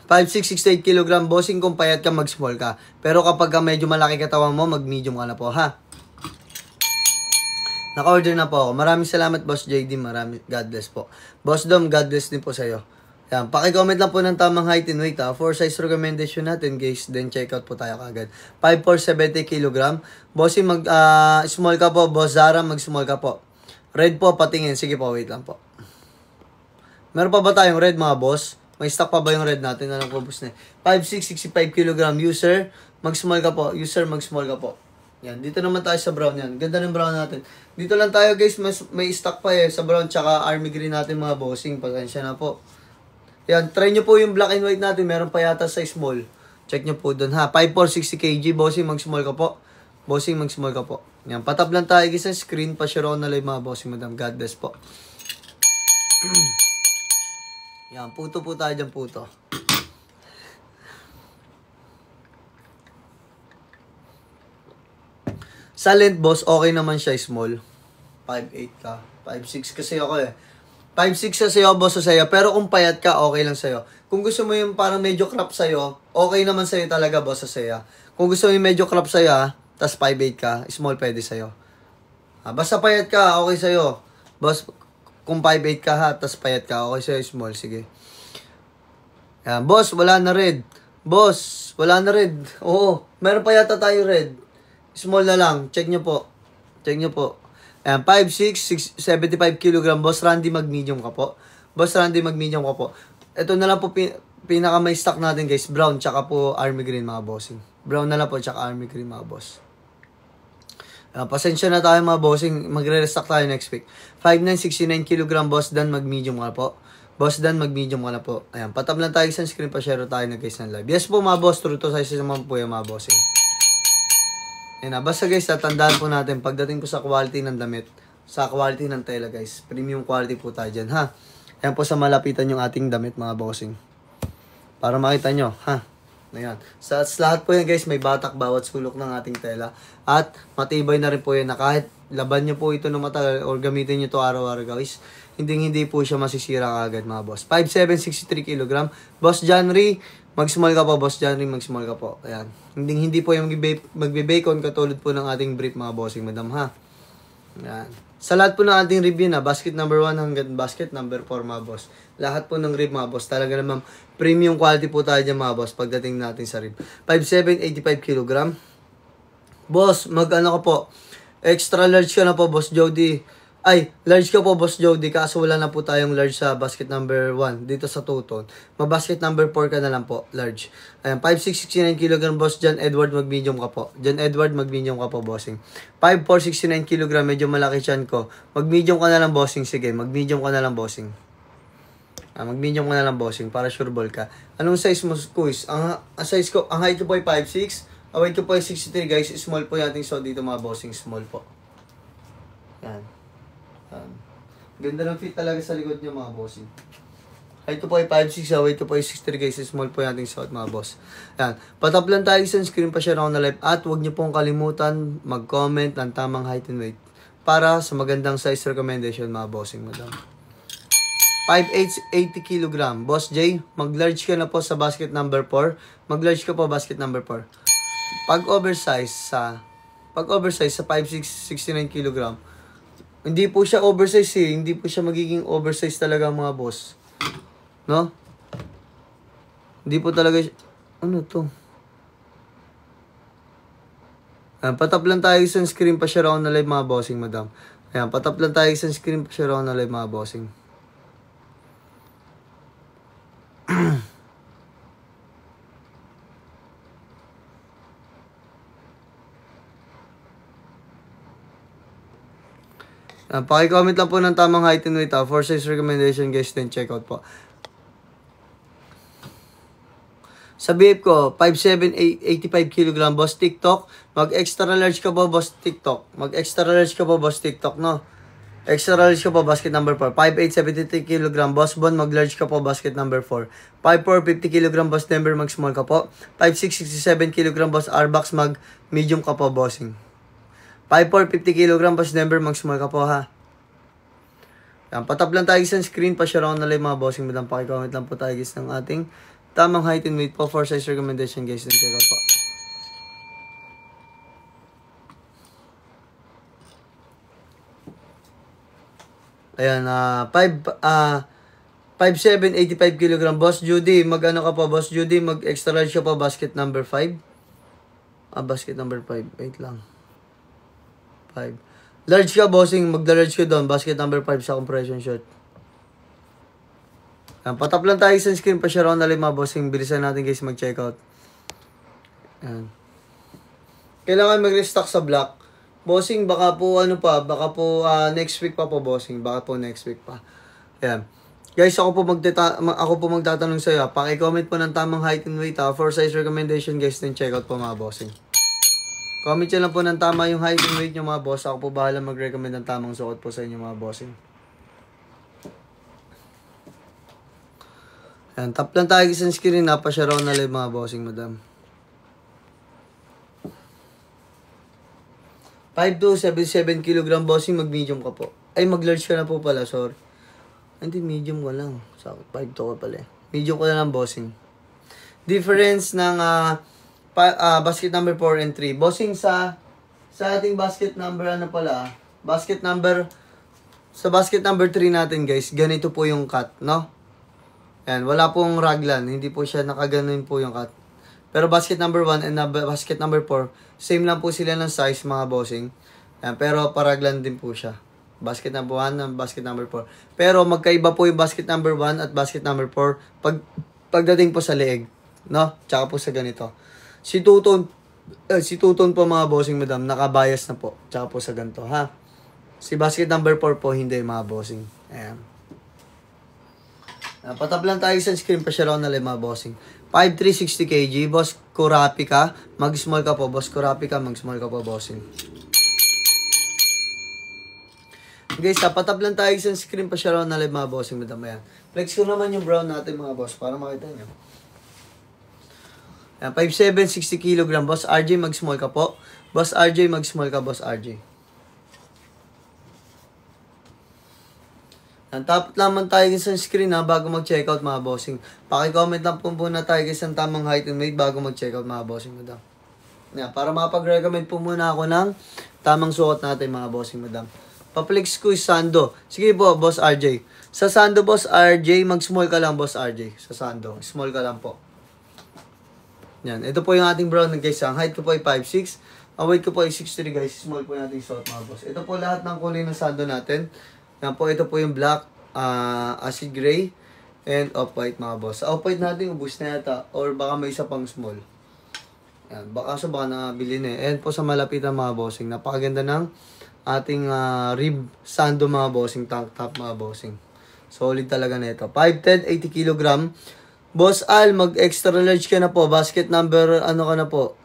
5'6", 68 kg. Bossing kung payat ka, mag-small ka. Pero kapag ka medyo malaki katawan mo, mag-medium ka na po, ha? Naka-order na po ako. Maraming salamat, Boss JD. God bless po. Boss Dom, God bless din po sa'yo. Yan. Paki-comment lang po ng tamang height and weight, ha? For size recommendation natin, guys. Then, check out po tayo kagad. 5'4", 70 kg. Bossing, small ka po. Boss Zara, mag-small ka po. Red po, patingin. Sige po, wait lang po. Meron pa ba tayong red, mga boss? May stock pa ba yung red natin? Alam ko, boss na. 5'6", 65 kg. User, mag-small ka po. User, mag-small ka po. Yan. Dito naman tayo sa brown yan. Ganda ng brown natin. Dito lang tayo, guys. May stock pa eh. Sa brown, tsaka army green natin, mga bossing. Pasensya na po. Yan. Try nyo po yung black and white natin. Meron pa yata sa small. Check nyo po dun, ha. 5'4", 60 kg. Bossing, mag-small ka po. Bossing, mag-small ka po. Yan. Patap lang tayo, guys, sa screen. Pa-share on na live, mga bossing, madam. God bless po. Yan, puto po tayo dyan, puto. Sa length, boss, okay naman siya, small. 5'8 ka. 5'6 kasi ako eh. 5'6 kasi ako, boss, sa'yo. Pero kung payat ka, okay lang sa'yo. Kung gusto mo yung parang medyo crop sa'yo, okay naman sa'yo talaga, boss, sa'yo. Kung gusto mo yung medyo crop sa'yo, ha, tas 5'8 ka, small pwede sa'yo. Basta payat ka, okay sa'yo. Boss, kung 5'8 ka ha, tas payat ka, okay sa'yo, small, sige. Yan, boss, wala na red. Boss, wala na red. Oo, meron pa yata tayo red. Small na lang, check nyo po. Check nyo po. Ayan, 5'6", 75 kg. Boss Randy, mag-medium ka po. Boss Randy, mag-medium ka po. Ito na lang po, pinaka may stock natin guys. Brown, tsaka po army green, mga bossing. Brown na lang po, tsaka army green, mga boss. Pasensya na tayo, mga bossing. Magre-restock tayo next week. 5'9", 69 kg. Boss Dan, mag-medium ka po. Boss Dan, mag-medium ka na po. Ayan, patab lang tayo sa screen, pa-share tayo na guys ng live. Yes po, mga boss, true to size naman po yung mga bossing. Ayan na, basta guys, tatandaan po natin, pagdating po sa quality ng damit, sa quality ng tela guys, premium quality po tayo dyan, ha? Ayan po sa malapitan yung ating damit, mga bossing. Para makita nyo, ha? Ayan. Sa lahat po yan guys, may batak bawat sulok ng ating tela. At matibay na rin po yan na kahit laban nyo po ito ng matagal or gamitin nyo to araw-araw guys, hindi po siya masisira agad, mga boss. 5'7", 63 kg. Boss Janry, mag-small ka po. Boss Janry, mag-small ka po. Ayan. Hindi po yung magbe-bacon katulad po ng ating brief, mga bossing, madam, ha? Ayan. Sa lahat po ng ating review na, basket number 1 hanggang basket number 4 mga boss. Lahat po ng rib mga boss. Talaga naman premium quality po tayo dyan mga boss pagdating natin sa rib. 5'7", 85 kg. Boss, mag-ano ka po. Extra large ka na po, Boss Jody. Ay, large ka po, Boss Jody. Kaso wala na po tayong large sa basket number 1 dito sa Tuton. Basket number 4 ka na lang po, large. Ayan, 5'6", 69 kg, Boss John Edward, mag-medium ka po. John Edward, mag-medium ka po, bossing. 5'4", 69 kg, medyo malaki chan ko. Mag-medium ka na lang, bossing. Sige, mag-medium ka na lang, bossing. Mag-medium ka na lang, bossing, para sure ball ka. Anong size mo, Kuis? Ang size ko, ang height ko po ay 5'6". Ang weight ko po ay 63, guys. Small po yung ating suot dito, mga bossing. Small po. Yan. Ganda ng fit talaga sa likod nyo, mga bossing. Height ko po ay 5'6", weight ko po ay 63, guys. Small po yung ating suot, mga boss. Yan. Patap lang tayo sa screen pa share ako na live. At huwag nyo pong kalimutan mag-comment ng tamang height and weight para sa magandang size recommendation, mga bossing, madam. 5'8", 80 kg. Boss J, mag-large ka na po sa basket number 4. Mag-large ka po basket number 4. Pag oversize sa 5'6", 69 kg, hindi po siya oversize eh. Hindi po siya magiging oversize talaga mga boss. No? Hindi po talaga siya. Ano to? Ayan, patap lang tayo sa screen pa share ako na live mga bossing, madam. Ayan, patap lang tayo sa screen pa share ako na live mga bossing. Paki-comment lang po ng tamang height and weight for size recommendation, guys, then check out po. Sa BF ko, 5'7", 85 kg, boss TikTok. Mag-extra large ka po, boss TikTok. Mag-extra large ka po, boss TikTok, no? Extra large ka po, basket number 4. 5'8", 73 kg, boss Bon. Mag-large ka po, basket number 4. 5'4", 50 kg, boss Denver. Mag-small ka po. 5'6", 67 kg, boss Arbax. Mag-medium ka po, bossing. 5'4", 50 kg, boss Denver, mag-small ka po, ha. Yan, patap lang tayo sa screen, pa-share ako na live mga bossing. Madang pakicomment lang po tayo, guys, ng ating tamang height and weight po for size recommendation, guys. Then check out po. Ayan, 5'7", 85 kg, boss Judy. Mag-ano ka po, boss Judy? Mag-extra large ka po, basket number 5. Basket number 5. Wait lang. 5. Large ka, bossing. Magda-large ka doon. Basket number 5 sa compression short. Yan. Patap lang tayo sa screen. Pa-share on na lang mga bossing. Bilisan natin, guys, mag-check out. Yan. Kailangan mag-restock sa black. Bossing, baka po baka po next week pa po, bossing. Baka po next week pa. Yan. Guys, ako po magtatanong sa iyo. Paki-comment po ng tamang height and weight for size recommendation, guys. Then check out po mga bossing. Comment nyo lang po ng tama yung height and weight nyo mga boss. Ako po bahala mag-recommend ng tamang suot po sa inyo mga bossing. Ayan, tap lang tayo sa screen. Napashare ako na live mga bossing, madam. 5'2", 77 kg, bossing. Mag-medium ka po. Ay, mag-large ka na po pala, sorry. Hindi, medium ka lang. 5'2" ka pala eh. Medium ka na lang, bossing. Difference ng basket number 4 and 3. Bossing sa ating basket number sa basket number 3 natin, guys, ganito po yung cut, no? Ayan, wala pong raglan, hindi po siya nakaganon po yung cut. Pero basket number 1 and basket number 4, same lang po sila ng size mga bossing. Ayan, pero paraglan din po siya. Basket number 1 and basket number 4. Pero magkaiba po yung basket number 1 at basket number 4 pagdating po sa leeg, no? Tsaka po sa ganito. Si Tuton po mga bossing, madam, nakabias na po. Tsaka po sa ganito, ha? Si basket number 4 po, hindi mga bossing. Ayan. Patap lang tayo sa screen, pa-share ako na lang mga bossing. 5'3", 60 kg, boss Kurapi ka. Mag-small ka po, boss Kurapi ka. Mag-small ka po, bossing. Guys, patap lang tayo sa screen, pa-share ako na lang mga bossing, madam. Ayan. Flex ko naman yung brown natin mga boss para makita nyo. 5'7", 60 kg, boss RJ, mag-small ka po. Boss RJ, mag-small ka, boss RJ. Tapos naman tayo sa screen bago mag-check out mga bossing. Paki-comment lang po muna tayo guys ng tamang height and weight bago mag-check out mga bossing, madam. Para makapag-recommend po muna ako ng tamang suot natin mga bossing, madam. Pa-flex squeeze Sando. Sige po, Boss RJ. Sa Sando, Boss RJ, mag-small ka lang, Boss RJ. Sa Sando, small ka lang po. Yan. Ito po yung ating brown guys. Ang height ko po ay 5'6". Ang weight ko po ay 6'3", guys. Small po yung ating suot, mga boss. Ito po lahat ng kulay ng Sando natin. Yan po, ito po yung black, acid gray, and off-white, mga boss. Sa off-white natin, ubus na yata. Or baka may isa pang small. Yan. Baka nabili na eh. And po sa malapitan, mga bossing. Napakaganda ng ating rib Sando, mga bossing. Tank top, mga bossing. Solid talaga na ito. 5'10", 80 kg. Boss Al, mag-extra large ka na po. Basket number, ano ka na po?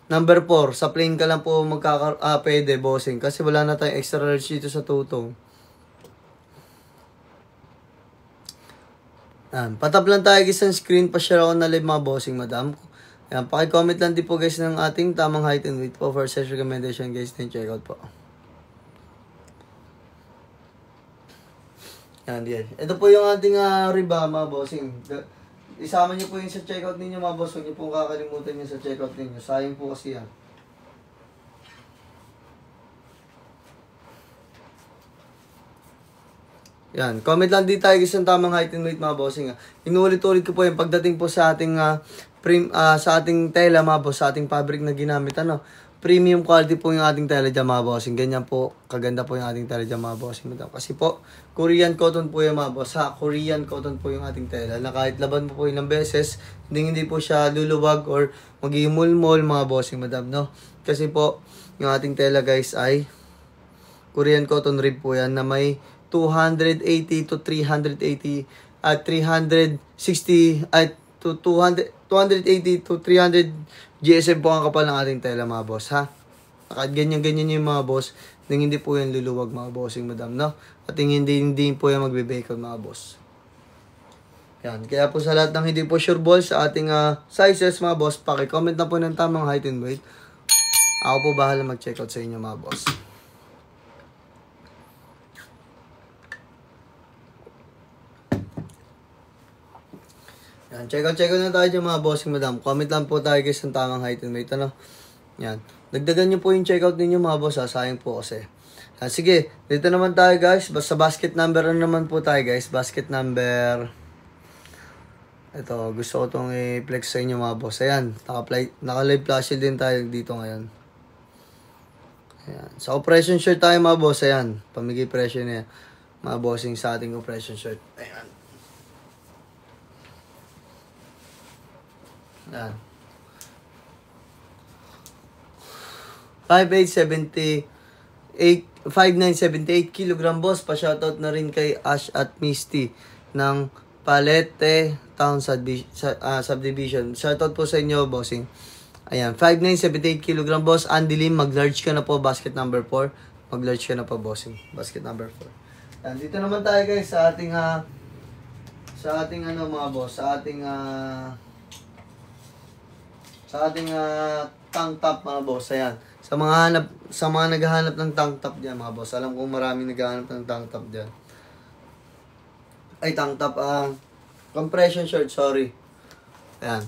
Number 4. Sa plain ka lang po pwede, bossing. Kasi wala na tayong extra large dito sa tutong. Yan. Patap lang tayo guys ng screen. Pa-share ako na live, mga bossing, madam. Yan. Paki-comment lang din po guys ng ating tamang height and weight po for search recommendation guys. Then check out po. Yan, yan. Ito po yung ating riba, mga bossing. Isama niyo po yung sa checkout ninyo, mga boss. Huwag niyo pong kakalimutan yung sa checkout ninyo. Sayang po kasi yan. Yan. Comment lang din tayo guys ng tamang height and weight, mga bossing. Inuulit-ulit ko po yung pagdating po sa ating sa ating tela, mga boss. Sa ating fabric na ginamit. Premium quality po yung ating tela dyan, mga bossing. Ganyan po. Kaganda po yung ating tela dyan, mga bossing. Kasi po, Korean cotton po yung, mga boss. Korean cotton po yung ating tela. Na kahit laban mo po ilang beses, hindi po siya luluwag or mag-imulmol, mga bossing, madam, no? Kasi po, yung ating tela, guys, ay Korean cotton rib po yan na may 280 to 380 at 360 at to 280 to 300 GSM po ang kapal ng ating tela, mga boss, ha? Kahit ganyan-ganyan yung mga boss, hindi po yan luluwag, mga bossing, madam, no? At hindi po yan magbe-bacon, mga boss. Yan. Kaya po sa lahat ng hindi po sure ball sa ating sizes, mga boss, paki-comment na po ng tamang height and weight. Ako po bahala mag-check out sa inyo, mga boss. Yan, check out na tayo dyan, mga bossing, madam. Comment lang po tayo guys ng tamang height and weight, ano? Yan. Dagdagan nyo po yung check out ninyo, mga boss, sayang po kasi. Yan, sige, dito naman tayo guys. Sa basket number na naman po tayo guys. Basket number. Ito, gusto ko itong i-flex sa inyo, mga boss. Ayan, naka-live flash din tayo dito ngayon. Ayan. Sa compression shirt tayo, mga boss. Ayan, pamigay presyo na yan, mga bossing, sa ating compression shirt. Ayan. Yan. 5'9", 78 kg, boss. Pa-shoutout na rin kay Ash at Misty ng Palete Town Subdivision. Shoutout po sa inyo, bossing. Ayan, 5'9", 78 kg, boss. Andy Lim, mag-large ka na po, basket number 4. Mag-large ka na po, bossing. Basket number 4. Yan, dito naman tayo guys sa ating mga boss, sa ating tank top, mga boss. Ayan. Sa mga naghahanap ng tank top diyan, mga boss. Alam kong maraming naghahanap ng tank top diyan. Ay, tank top, compression shirt, sorry. Ayan.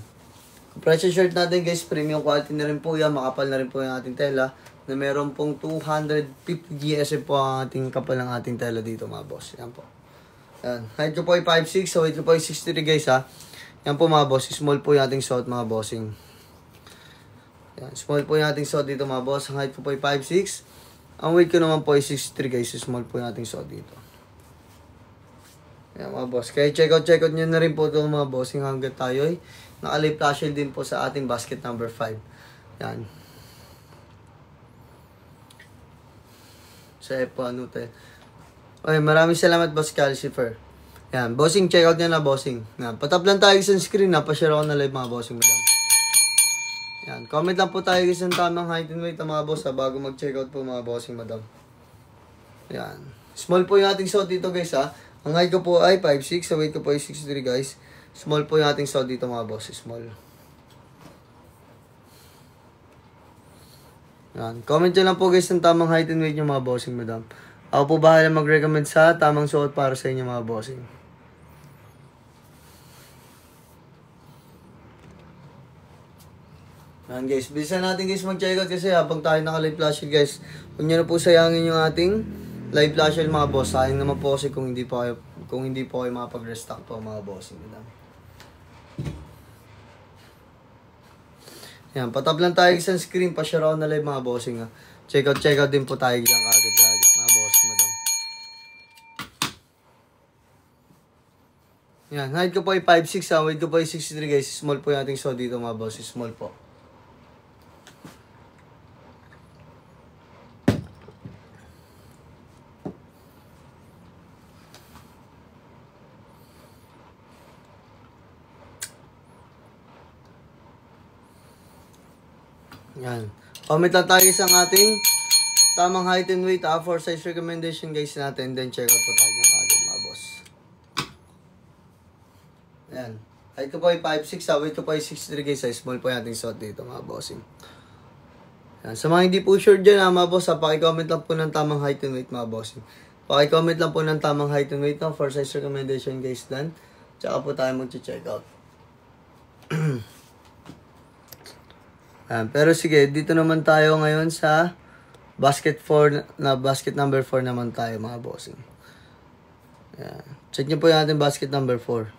Compression shirt natin, guys, premium quality na rin po yan. Makapal na rin po yung ating tela. Na meron pong 250 GSM po ang ating kapal ng ating tela dito, mga boss. Ayan po. Ayan. Height ko po ay 5'6", so weight ko po ay 63, guys, ha. Yan po, mga boss. Small po yung ating suot, mga bossing. Yan, small po yung ating suot dito, mga boss. Ang height ko po ay 5'6". Ang weight ko naman po ay 63, guys. Small po yung ating suot dito. Yan, mga boss. Kaya check out nyo na rin po ito, mga bossing, hanggat tayo ay naka-live flash din po sa ating basket number 5. Yan. Sa po, ano tayo. Okay, maraming salamat, Boss Calcifer. Yan, bossing, check out nyo na, bossing. Yan, patap lang tayo sa screen, ha. Pa-share ako na live, mga bossing, madam. Yan, comment lang po tayo guys ng tamang height and weight, mga boss, bago mag-check out po, mga bossing, madam. Yan. Small po yung ating suot dito, guys, ha. Ang height ko po ay 5'6", sa weight ko po ay 63, guys. Small po yung ating suot dito, mga boss. Small. Yan. Comment nyo lang po guys ng tamang height and weight nyo, mga bossing, madam. Ako po bahala mag-recommend sa tamang suot para sa inyo, mga bossing. Yan guys, bilisan natin guys mag-check out kasi habang tayo naka-live flash guys, huwag nyo na po sayangin yung ating live flash sale mga boss. Sayang naman po kasi kung hindi po kayo makapag-restock po mga bossing. Yan, patab lang tayo isang screen, pa-share ako na live mga bossing ha. Check out din po tayo dyan kagad mga boss, madam. Yan, height ko po ay 5'6", weight ko po ay 63 guys. Small po yung ating so dito mga boss, small po. Yan. Comment lang tayo sa ating tamang height and weight for size recommendation guys natin. Then check out po tayo ng agad mga boss. Yan. Height ko po ay 5'6", weight ko po ay 63 guys. Size small po yung ating suot dito mga bossing. Yan. Sa mga hindi po sure dyan mga boss, pakicomment lang po ng tamang height and weight mga bossing. Pakicomment lang po ng tamang height and weight for size recommendation guys dan. Tsaka po tayo mag-check out. Pero sige, dito naman tayo ngayon sa basket number 4 naman tayo mga bossing. Ayan. Check nyo po yung ating basket number 4.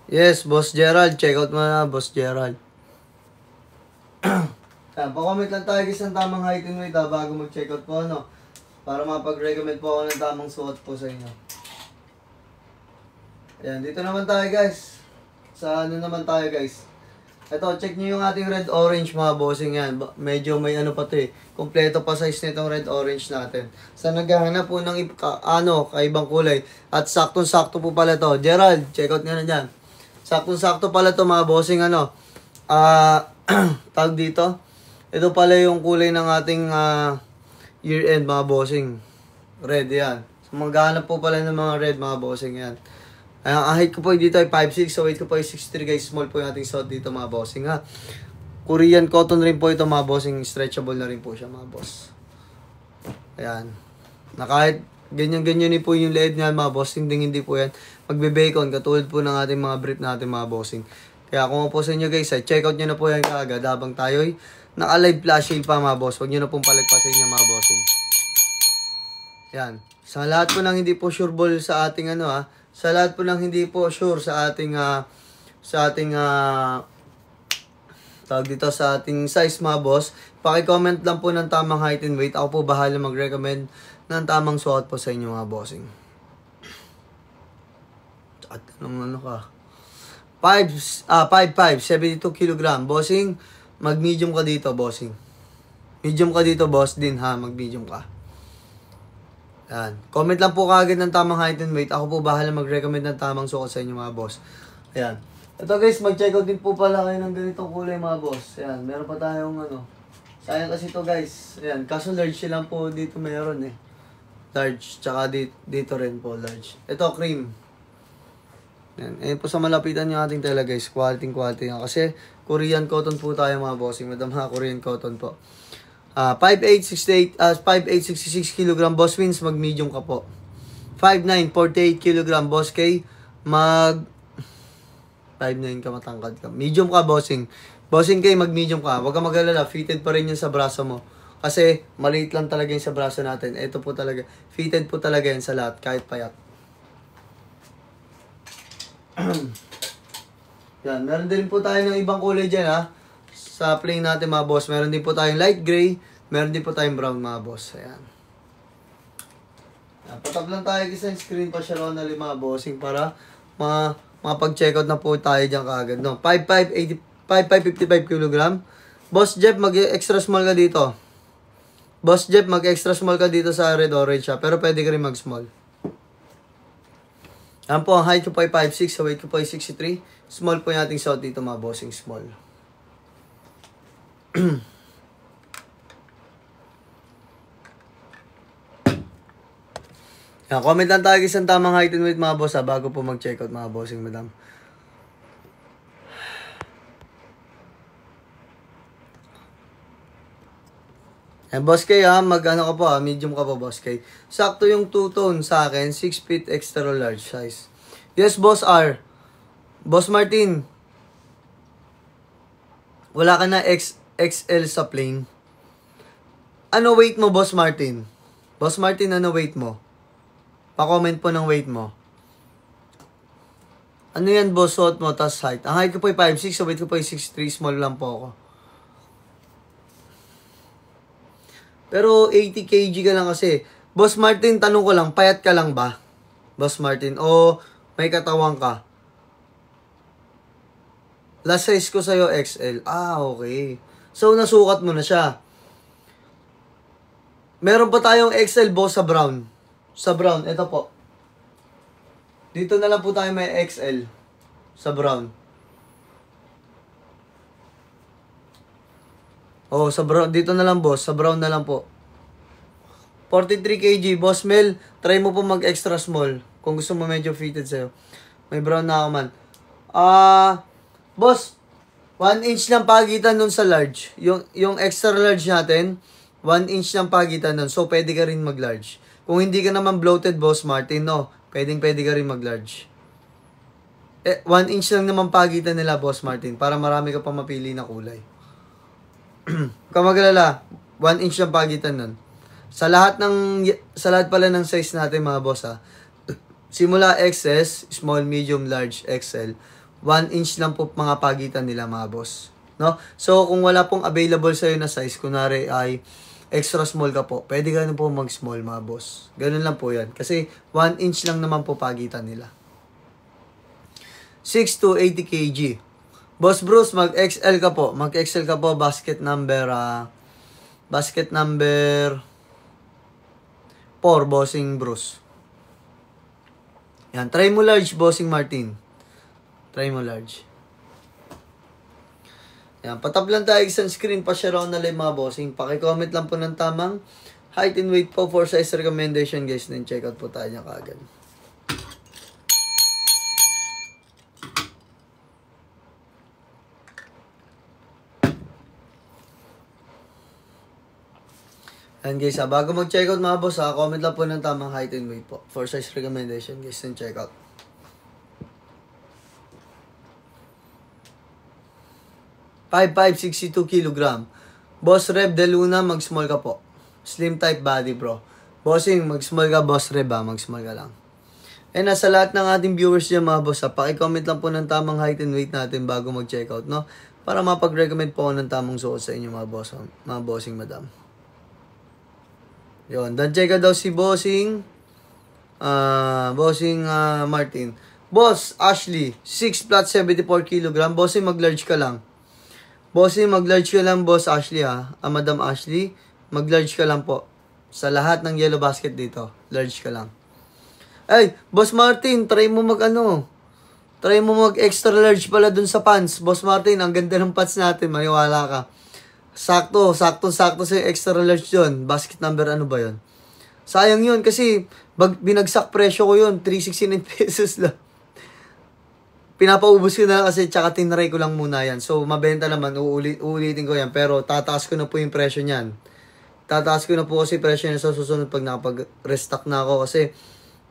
Yes, Boss Gerald. Check out mo na, Boss Gerald. Pa-comment lang tayo guys ng tamang height and weight bago mag-check out po ano. Para mapag-recommend po ako ng tamang suot po sa inyo. Ayan, dito naman tayo guys. Sa ano naman tayo guys. Ito, check nyo yung ating red orange mga bossing yan. Medyo may ano pa to eh. Kompleto pa size nitong red orange natin. Sa naghahanap po ng kaibang kulay. At saktong-sakto po pala to. Gerald, check out nga na dyan. Saktong-sakto pala to mga bossing ano. Tag dito. Ito pala yung kulay ng ating year-end mga bossing. Red yan. So, maghanap po pala ng mga red mga bossing yan. Ang height ko po dito ay 5'6", so weight ko po ay 63 guys. Small po yung ating suot dito mga bossing ha. Korean cotton rin po ito mga bossing. Stretchable na rin po siya mga boss. Ayan. Na kahit ganyan-ganyan po yung leeg niya mga bossing. Hindi po yan magbe-bacon. Katulad po ng ating mga brief natin mga bossing. Kaya kung po sa inyo guys, check out nyo na po yan kaagad habang tayo'y naka-live flash sale pa mga boss. Huwag nyo na pong palagpasin nyo mga bossing. Yan. Sa lahat po ng hindi po sure ball sa ating sa lahat po ng hindi po sure sa ating tawag dito sa ating size mga boss, paki-comment lang po ng tamang height and weight. Ako po bahala mag-recommend ng tamang suot po sa inyo mga bossing. At ano ka? 5'5", 72 kg. Bossing, mag-medium ka dito, bossing. Medium ka dito, boss din ha. Mag-medium ka. Yan. Comment lang po kagad ng tamang height and weight. Ako po bahala mag-recommend ng tamang suot sa inyo mga boss. Ayan. Ito guys, mag-check out din po pala kayo ng ganitong kulay mga boss. Ayan. Meron pa tayong sayang kasi ito guys. Ayan. Kaso large lang po dito meron eh. Large. Tsaka dito rin po large. Ito cream. Ayan. Ayan po sa malapitan yung ating tela guys. Quality nga. Kasi Korean cotton po tayo mga bossing. Madam ha, Korean cotton po. 5'8", 66 kg boss wins, mag-medium ka po. 5'9", 48 kg boss K, mag 5'9" ka, matangkad ka. Medium ka, bossing. Bossing K, mag-medium ka. Huwag ka mag-alala, fitted pa rin yun sa braso mo. Kasi maliit lang talaga yung sa braso natin. Ito po talaga, fitted po talaga yan sa lahat, kahit payat. Yan, meron din po tayo ng ibang kulay dyan ha. Sa plain natin mga boss, meron din po tayong light gray, meron din po tayong brown mga boss. Ayan. Patab lang tayo sa screen pa siya na mga bossing para mapag-check out na po tayo dyan kaagad. No? 5'5", 55 kg. Boss Jeff, mag-extra small ka dito. Boss Jeff, mag-extra small ka dito sa red orange ha. Pero pwede ka rin mag-small. Yan po, ang height ko po ay 5'6", so weight ko po ay 63. Small po yung ating suot dito mga bossing, small. Yan, comment lang tayo isang tamang height and weight mga boss ha, bago po mag-check out mga bossing madam. Boss K ha, mag-ano ka po ha, medium ka po, Boss K. Sakto yung two-tone sa akin, 6 feet extra large size. Yes, Boss R. Boss Martin, wala ka na XL sa plain. Ano weight mo, Boss Martin? Boss Martin, ano weight mo? Pa-comment po ng weight mo. Ano yan, boss? Suot mo, tas height. Ang height ko po ay 5'6", so weight ko po ay 6'3", small lang po ako. Pero 80 kg ka lang kasi. Boss Martin, tanong ko lang, payat ka lang ba? Boss Martin, o may katawang ka? Last size ko sa'yo, XL. Ah, okay. So, nasukat mo na siya. Meron pa tayong XL, boss, sa brown. Sa brown, ito po. Dito na lang po tayo may XL. Sa brown. Oh, sa brown. Dito na lang, boss. Sa brown na lang po. 43 kg. Boss Mel, try mo po mag-extra small. Kung gusto mo medyo fitted sa'yo. May brown na ako man. Boss, 1 inch lang pagitan nun sa large. Yung extra large natin, 1 inch lang pagitan nun. So, pwede ka rin mag-large. Kung hindi ka naman bloated, Boss Martin, no. Pwede ka rin mag-large. 1 inch lang naman pagitan nila, Boss Martin. Para marami ka pa mapili na kulay. Kung magalala, 1 inch lang pagitan nun. Sa lahat pala ng size natin, mga boss, ha. Simula XS, small, medium, large, XL. 1 inch lang po mga pagitan nila, mga boss. No? So, kung wala pong available sa'yo na size, kunwari ay extra small ka po, pwede ka na po mag-small, mga boss. Ganun lang po yan. Kasi 1 inch lang naman po pagitan nila. 6 to 80 kg. Boss Bruce, mag-XL ka po. Mag-XL ka po, basket number 4, bossing Bruce. Yan, try mo large, bossing Martin. Try mo large. Yan, patap lang tayo sunscreen, pa-share on na lang mga bossing. Paki-comment lang po ng tamang height and weight po for size recommendation, guys. Then check out po tayo niya kaagad. And guys, bago mag-check out mga boss, comment lang po ng tamang height and weight po for size recommendation, guys. Then check out. 5'5", 62 kg. Boss Rev De Luna, mag-small ka po. Slim type body, bro. Bossing, mag-small ka, Boss Rev, mag-small ka lang. And sa lahat ng ating viewers dyan, mga boss, paki-comment lang po ng tamang height and weight natin bago mag-check out, no? Para mapag-recommend po ako ng tamang suot sa inyo, mga boss, mga bossing madam. Yun, dan check out daw si bossing Martin. Boss Ashley, 6 flat 74 kg. Bossing, mag-large ka lang. Bossing, mag-large ka lang, Boss Ashley, ha. Madam Ashley, mag-large ka lang po. Sa lahat ng yellow basket dito, large ka lang. Ay, Boss Martin, try mo Try mo mag-extra large pala dun sa pants. Boss Martin, ang ganda ng pants natin, maniwala ka. Sakto sa extra large yun. Basket number ano ba yun? Sayang yun kasi binagsak presyo ko yun. 369 pesos lang. Pinapaubos ko na kasi tsaka tinry ko lang muna yan. So, mabenta naman. Uulitin ko yan. Pero tataas ko na po yung presyo niyan. Tataas ko na po kasi presyo niya sa susunod pag nakapag-restock na ako. Kasi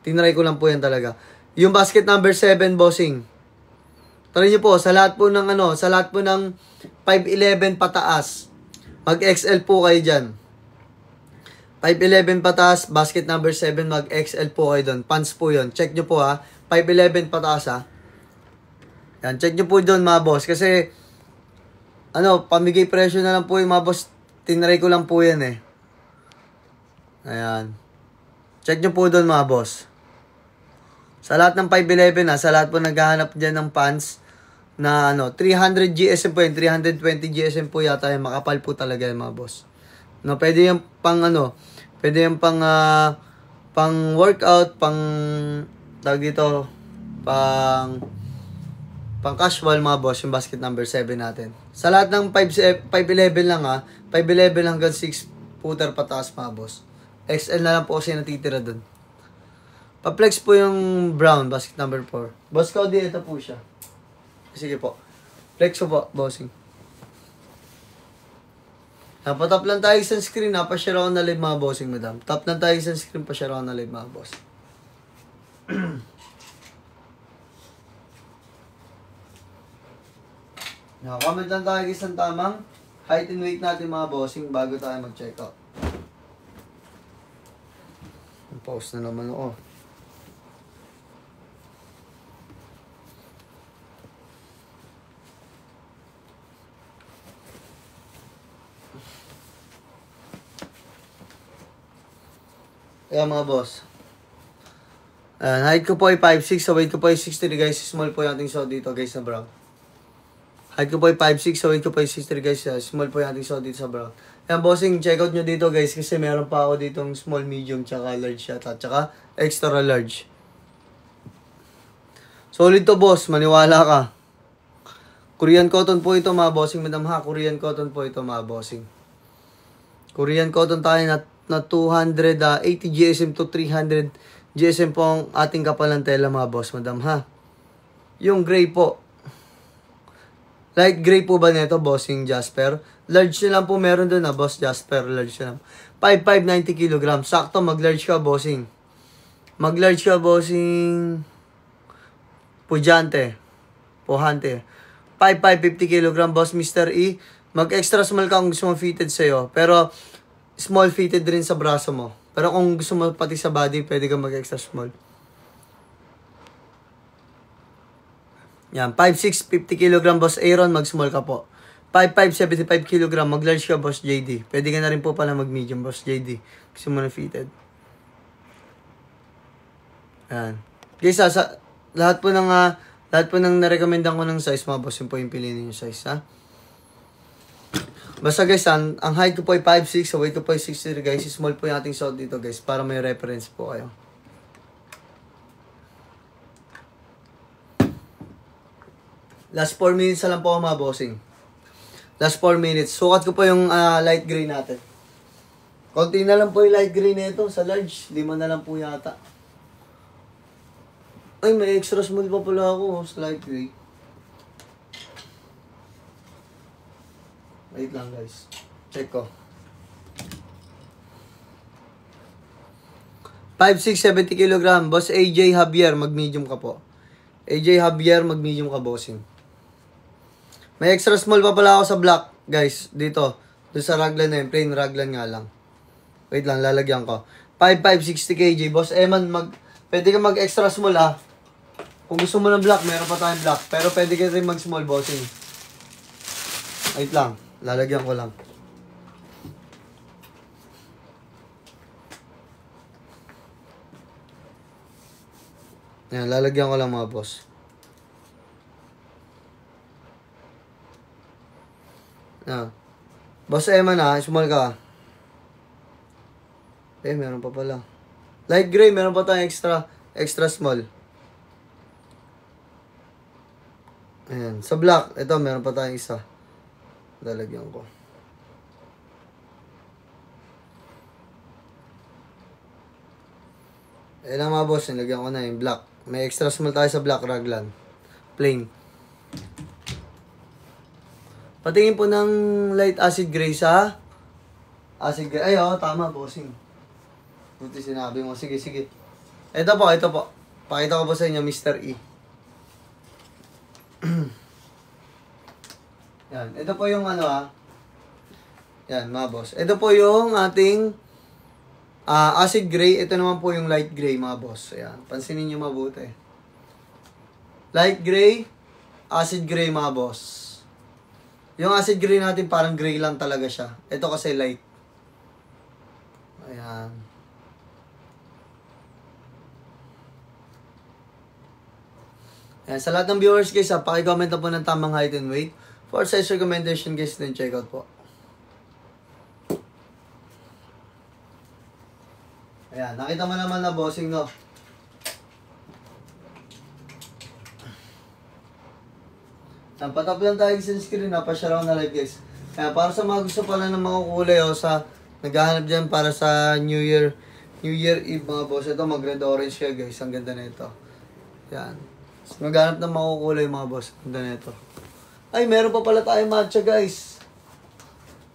tinry ko lang po yan talaga. Yung basket number 7, bossing. Try nyo po, sa lahat po ng 5'11 pataas. Mag-XL po kayo dyan. 5'11 pataas, basket number 7, mag-XL po kayo doon. Pants po yun. Check nyo po, ha. 5'11 pataas, ha. Yan, check nyo po doon, mga boss. Kasi, pamigay presyo na lang po yung mga boss. Tinry ko lang po yan, eh. Ayan. Check nyo po doon, mga boss. Sa lahat ng 5'11, ha. Sa lahat po naghahanap dyan ng pants na 300 GSM po yun. 320 GSM po yata yung makapal po talaga yung mga boss. No, pwede yung pang pwede yung pang workout, tawag dito, pang casual, mga boss, yung basket number 7 natin. Sa lahat ng 5'11 lang, ha. 5'11 hanggang 6 footer pataas, mga boss. XL na lang po kasi natitira dun. Pa-flex po yung brown, basket number 4. Boss Cody, ito po siya. Sige po. Flex po, bossing. Napatap lang tayo sa screen, pa-share ako na live mga bossing, madam. Tap lang tayo sa screen, pa-share ako na live mga boss. Comment lang tayo isang tamang height and weight natin mga bossing bago tayo mag-check out. Pause na naman ako. Kaya mga boss. Height ko po ay 5'6", so weight ko po ay 63 guys. Small po yung ating suot dito guys na brown. Height ko po ay 5'6", so weight ko po ay 63 guys. Small po yung ating suot dito sa brown. Ayan bossing, check out nyo dito guys kasi meron pa ako ditong small, medium, tsaka large yata. Tsaka extra large. Solid to boss, maniwala ka. Korean cotton po ito mga bossing, madam ha. Korean cotton po ito mga bossing. Korean cotton tayo na 280 GSM to 300 GSM po ang ating kapal ng tela mga boss, madam ha. Yung gray po. Light gray po ba nito, bossing Jasper? Large na lang po meron doon na boss Jasper. Large na lang. 5'5", 90 kg. Sakto, mag-large ka, bossing. Mag-large ka, bossing. Pujante. Pohante. 5'5", 50 kg, boss Mr. E. Mag-extra small ka kung gusto mo fitted sa'yo. Pero, small fitted rin sa braso mo. Pero kung gusto mo pati sa body, pwede ka mag-extra small. Yan, 5'6", 50 kg, boss Aaron, mag-small ka po. 5'5", 75 kg, mag-large ka, boss JD. Pwede ka na rin po pala mag-medium, boss JD. Gusto mo na fitted. Yan. Guys, lahat po ng narekomendan ko ng size, mga boss, yun po yung piliin yung size, ha? Basta guys, ang height ko po ay 5'6", so weight ko po ay 63 guys. Small po yung ating suot dito guys, para may reference po kayo. Last 4 minutes na lang po mga bossing. Last 4 minutes. Sukat ko po yung light gray natin. Konti na lang po yung light gray nito sa large. 5 na lang po yata. Ay, may extra small pa pala ako sa light gray. Wait lang guys. Check ko. 5'6", 70 kg. Boss AJ Javier, mag-medium ka po. AJ Javier, mag-medium ka, bossing. May extra small pa pala ako sa black, guys. Dito. Doon sa raglan na yun. Plain raglan nga lang. Wait lang, lalagyan ko. 5'5", 60 kg. Boss Eman, pwede ka mag-extra small ha. Kung gusto mo ng black, meron pa tayong black. Pero pwede ka rin mag-small, bossing. Wait lang. Lalagyan ko lang. Yan, lalagyan ko lang mga boss. Yan. Boss Eman ha, small ka. Meron pa pala. Light gray, meron pa tayong extra small. Ayan. Sa black, ito meron pa tayong isa. Lalagyan ko. Ayan lang mga boss, nilagyan ko na yung black. May extra small tayo sa black raglan. Plain. Patingin po ng light acid gray sa acid gray. Ay, tama, bossing. Buti sinabi mo. Sige, sige. Ito po. Pakita ko po sa inyo, Mr. E. Yan. Ito po yung Yan, mga boss. Ito po yung ating acid gray. Ito naman po yung light gray, mga boss. Ayan. Pansinin nyo mabuti. Light gray, acid gray, mga boss. Yung acid gray natin parang gray lang talaga siya. Ito kasi light. Ayan. Ayan. Sa lahat ng viewers guys, pakicomment na po ng tamang height and weight. For size recommendation guys, then check out po. Ayan. Nakita mo naman na bossing, no? Patap lang tayo sa screen, pa-share ako na live guys. Kaya para sa mga gusto pala ng mga kulay sa naghahanap dyan para sa New Year Eve mga boss. Ito mag-red orange kayo guys. Ang ganda na ito. Yan. So, naghahanap ng mga kulay mga boss. Ang ganda na ito. Ay, meron pa pala tayo matcha guys.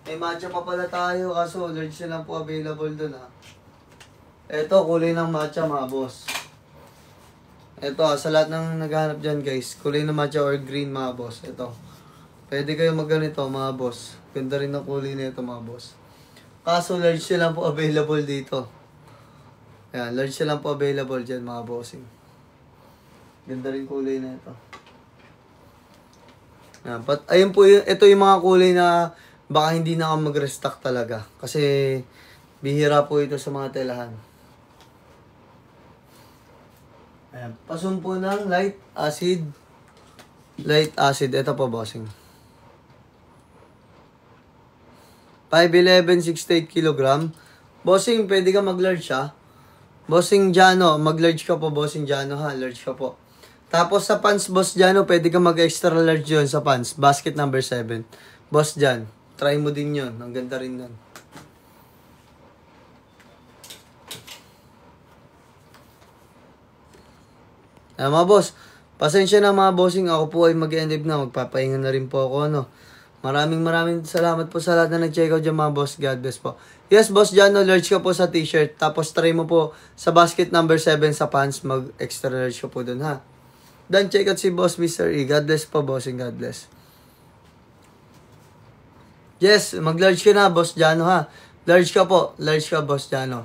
May matcha pa pala tayo, kaso large na lang po available dun ha. Ito, kulay ng matcha mga boss. Ito, sa lahat ng naghahanap dyan guys, kulay ng matcha or green mga boss. Ito. Pwede kayo magganito mga boss. Ganda rin ng kulay nito mga boss. Kaso large na lang po available dito. Ayan, large na lang po available dyan mga bossing. Ganda rin kulay na ito. Ayan, ayun po, ito yung mga kulay na baka hindi na ako mag-restock talaga. Kasi bihira po ito sa mga telahan. Ayan, pasumpo ng light acid. Light acid, ito po bossing. 5'11", 68 kg. Bossing, pwede ka mag-large ha. Bossing Jano, mag-large ka po, Bossing Jano ha, large ka po. Tapos sa pants, Boss Jano, pwede ka mag-extra large yun sa pants. Basket number 7. Boss Jan, try mo din yun. Ang ganda rin nun. Mga boss, pasensya na mga bossing. Ako po ay mag-end na. Magpapahinga na rin po ako, ano. Maraming salamat po sa lahat na nag-check out dyan mga boss. God bless po. Yes, Boss Jano, large ka po sa t-shirt. Tapos try mo po sa basket number 7 sa pants. Mag-extra large ka po dun ha. Then check out si Boss Mr. E. God bless po, bossing. God bless. Yes, mag-large ka na, Boss Jano ha. Large ka po. Large ka, Boss Jano.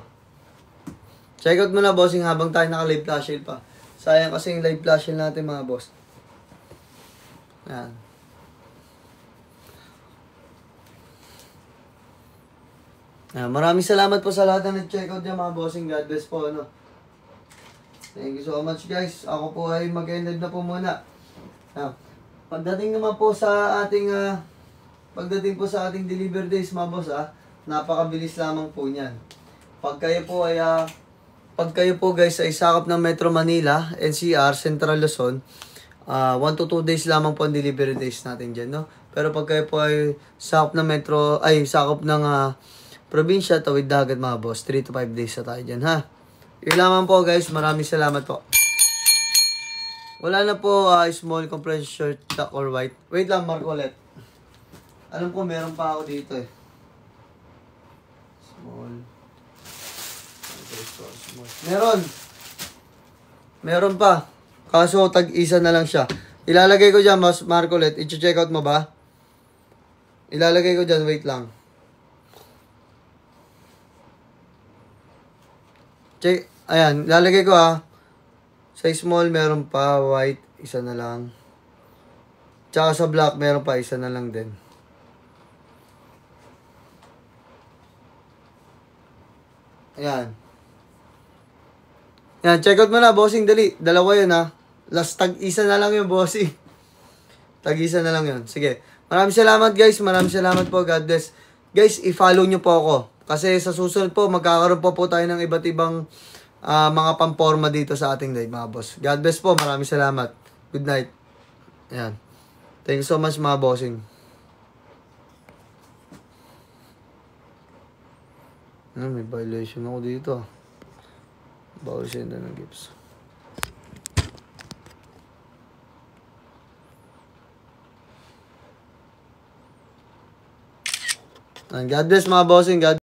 Check out mo na, bossing, habang tayo naka-live flash sale pa. Sayang kasi yung live flash sale natin mga boss. Ayan. Maraming salamat po sa lahat na nag-check out dyan mga bossing. God bless po, ano. Thank you so much guys. Ako po ay mag-end na po muna. Pagdating naman po sa ating pagdating po sa ating delivery days mga boss napakabilis lamang po niyan. Pag kayo po guys ay sakop ng Metro Manila, NCR, Central Luzon, 1 to 2 days lamang po ang delivery days natin dyan, no? Pero pag kayo po ay sakop ng sakop ng probinsya, tawid dagat mga boss, 3 to 5 days na tayo dyan, ha? Yun lamang po guys, maraming salamat po. Wala na po small compression shirt, black or white. Wait lang, Marco ulit. Alam ko meron pa ako dito eh. Small. Meron pa. Kaso tag-isa na lang siya. Ilalagay ko dyan, Marco ulit. I-check out mo ba? Ilalagay ko dyan, wait lang. Check. Ayan, lalagay ko Sa small, meron pa. White, isa na lang. Tsaka sa black, meron pa. Isa na lang din. Ayan. Ayan, check out mo na, bossing. Dali. Dalawa yun, Last tag-isa na lang yun, bossing. Tag-isa na lang yun. Sige. Maraming salamat, guys. Maraming salamat po. God bless. Guys, i-follow nyo po ako. Kasi sa susunod po, magkakaroon po tayo ng iba't ibang mga pamporma dito sa ating live, mga boss. God bless po. Maraming salamat. Good night. Ayan. Thank you so much, mga bossing. May violation ako dito. Bawal senda ng gifts. God bless, mga bossing. God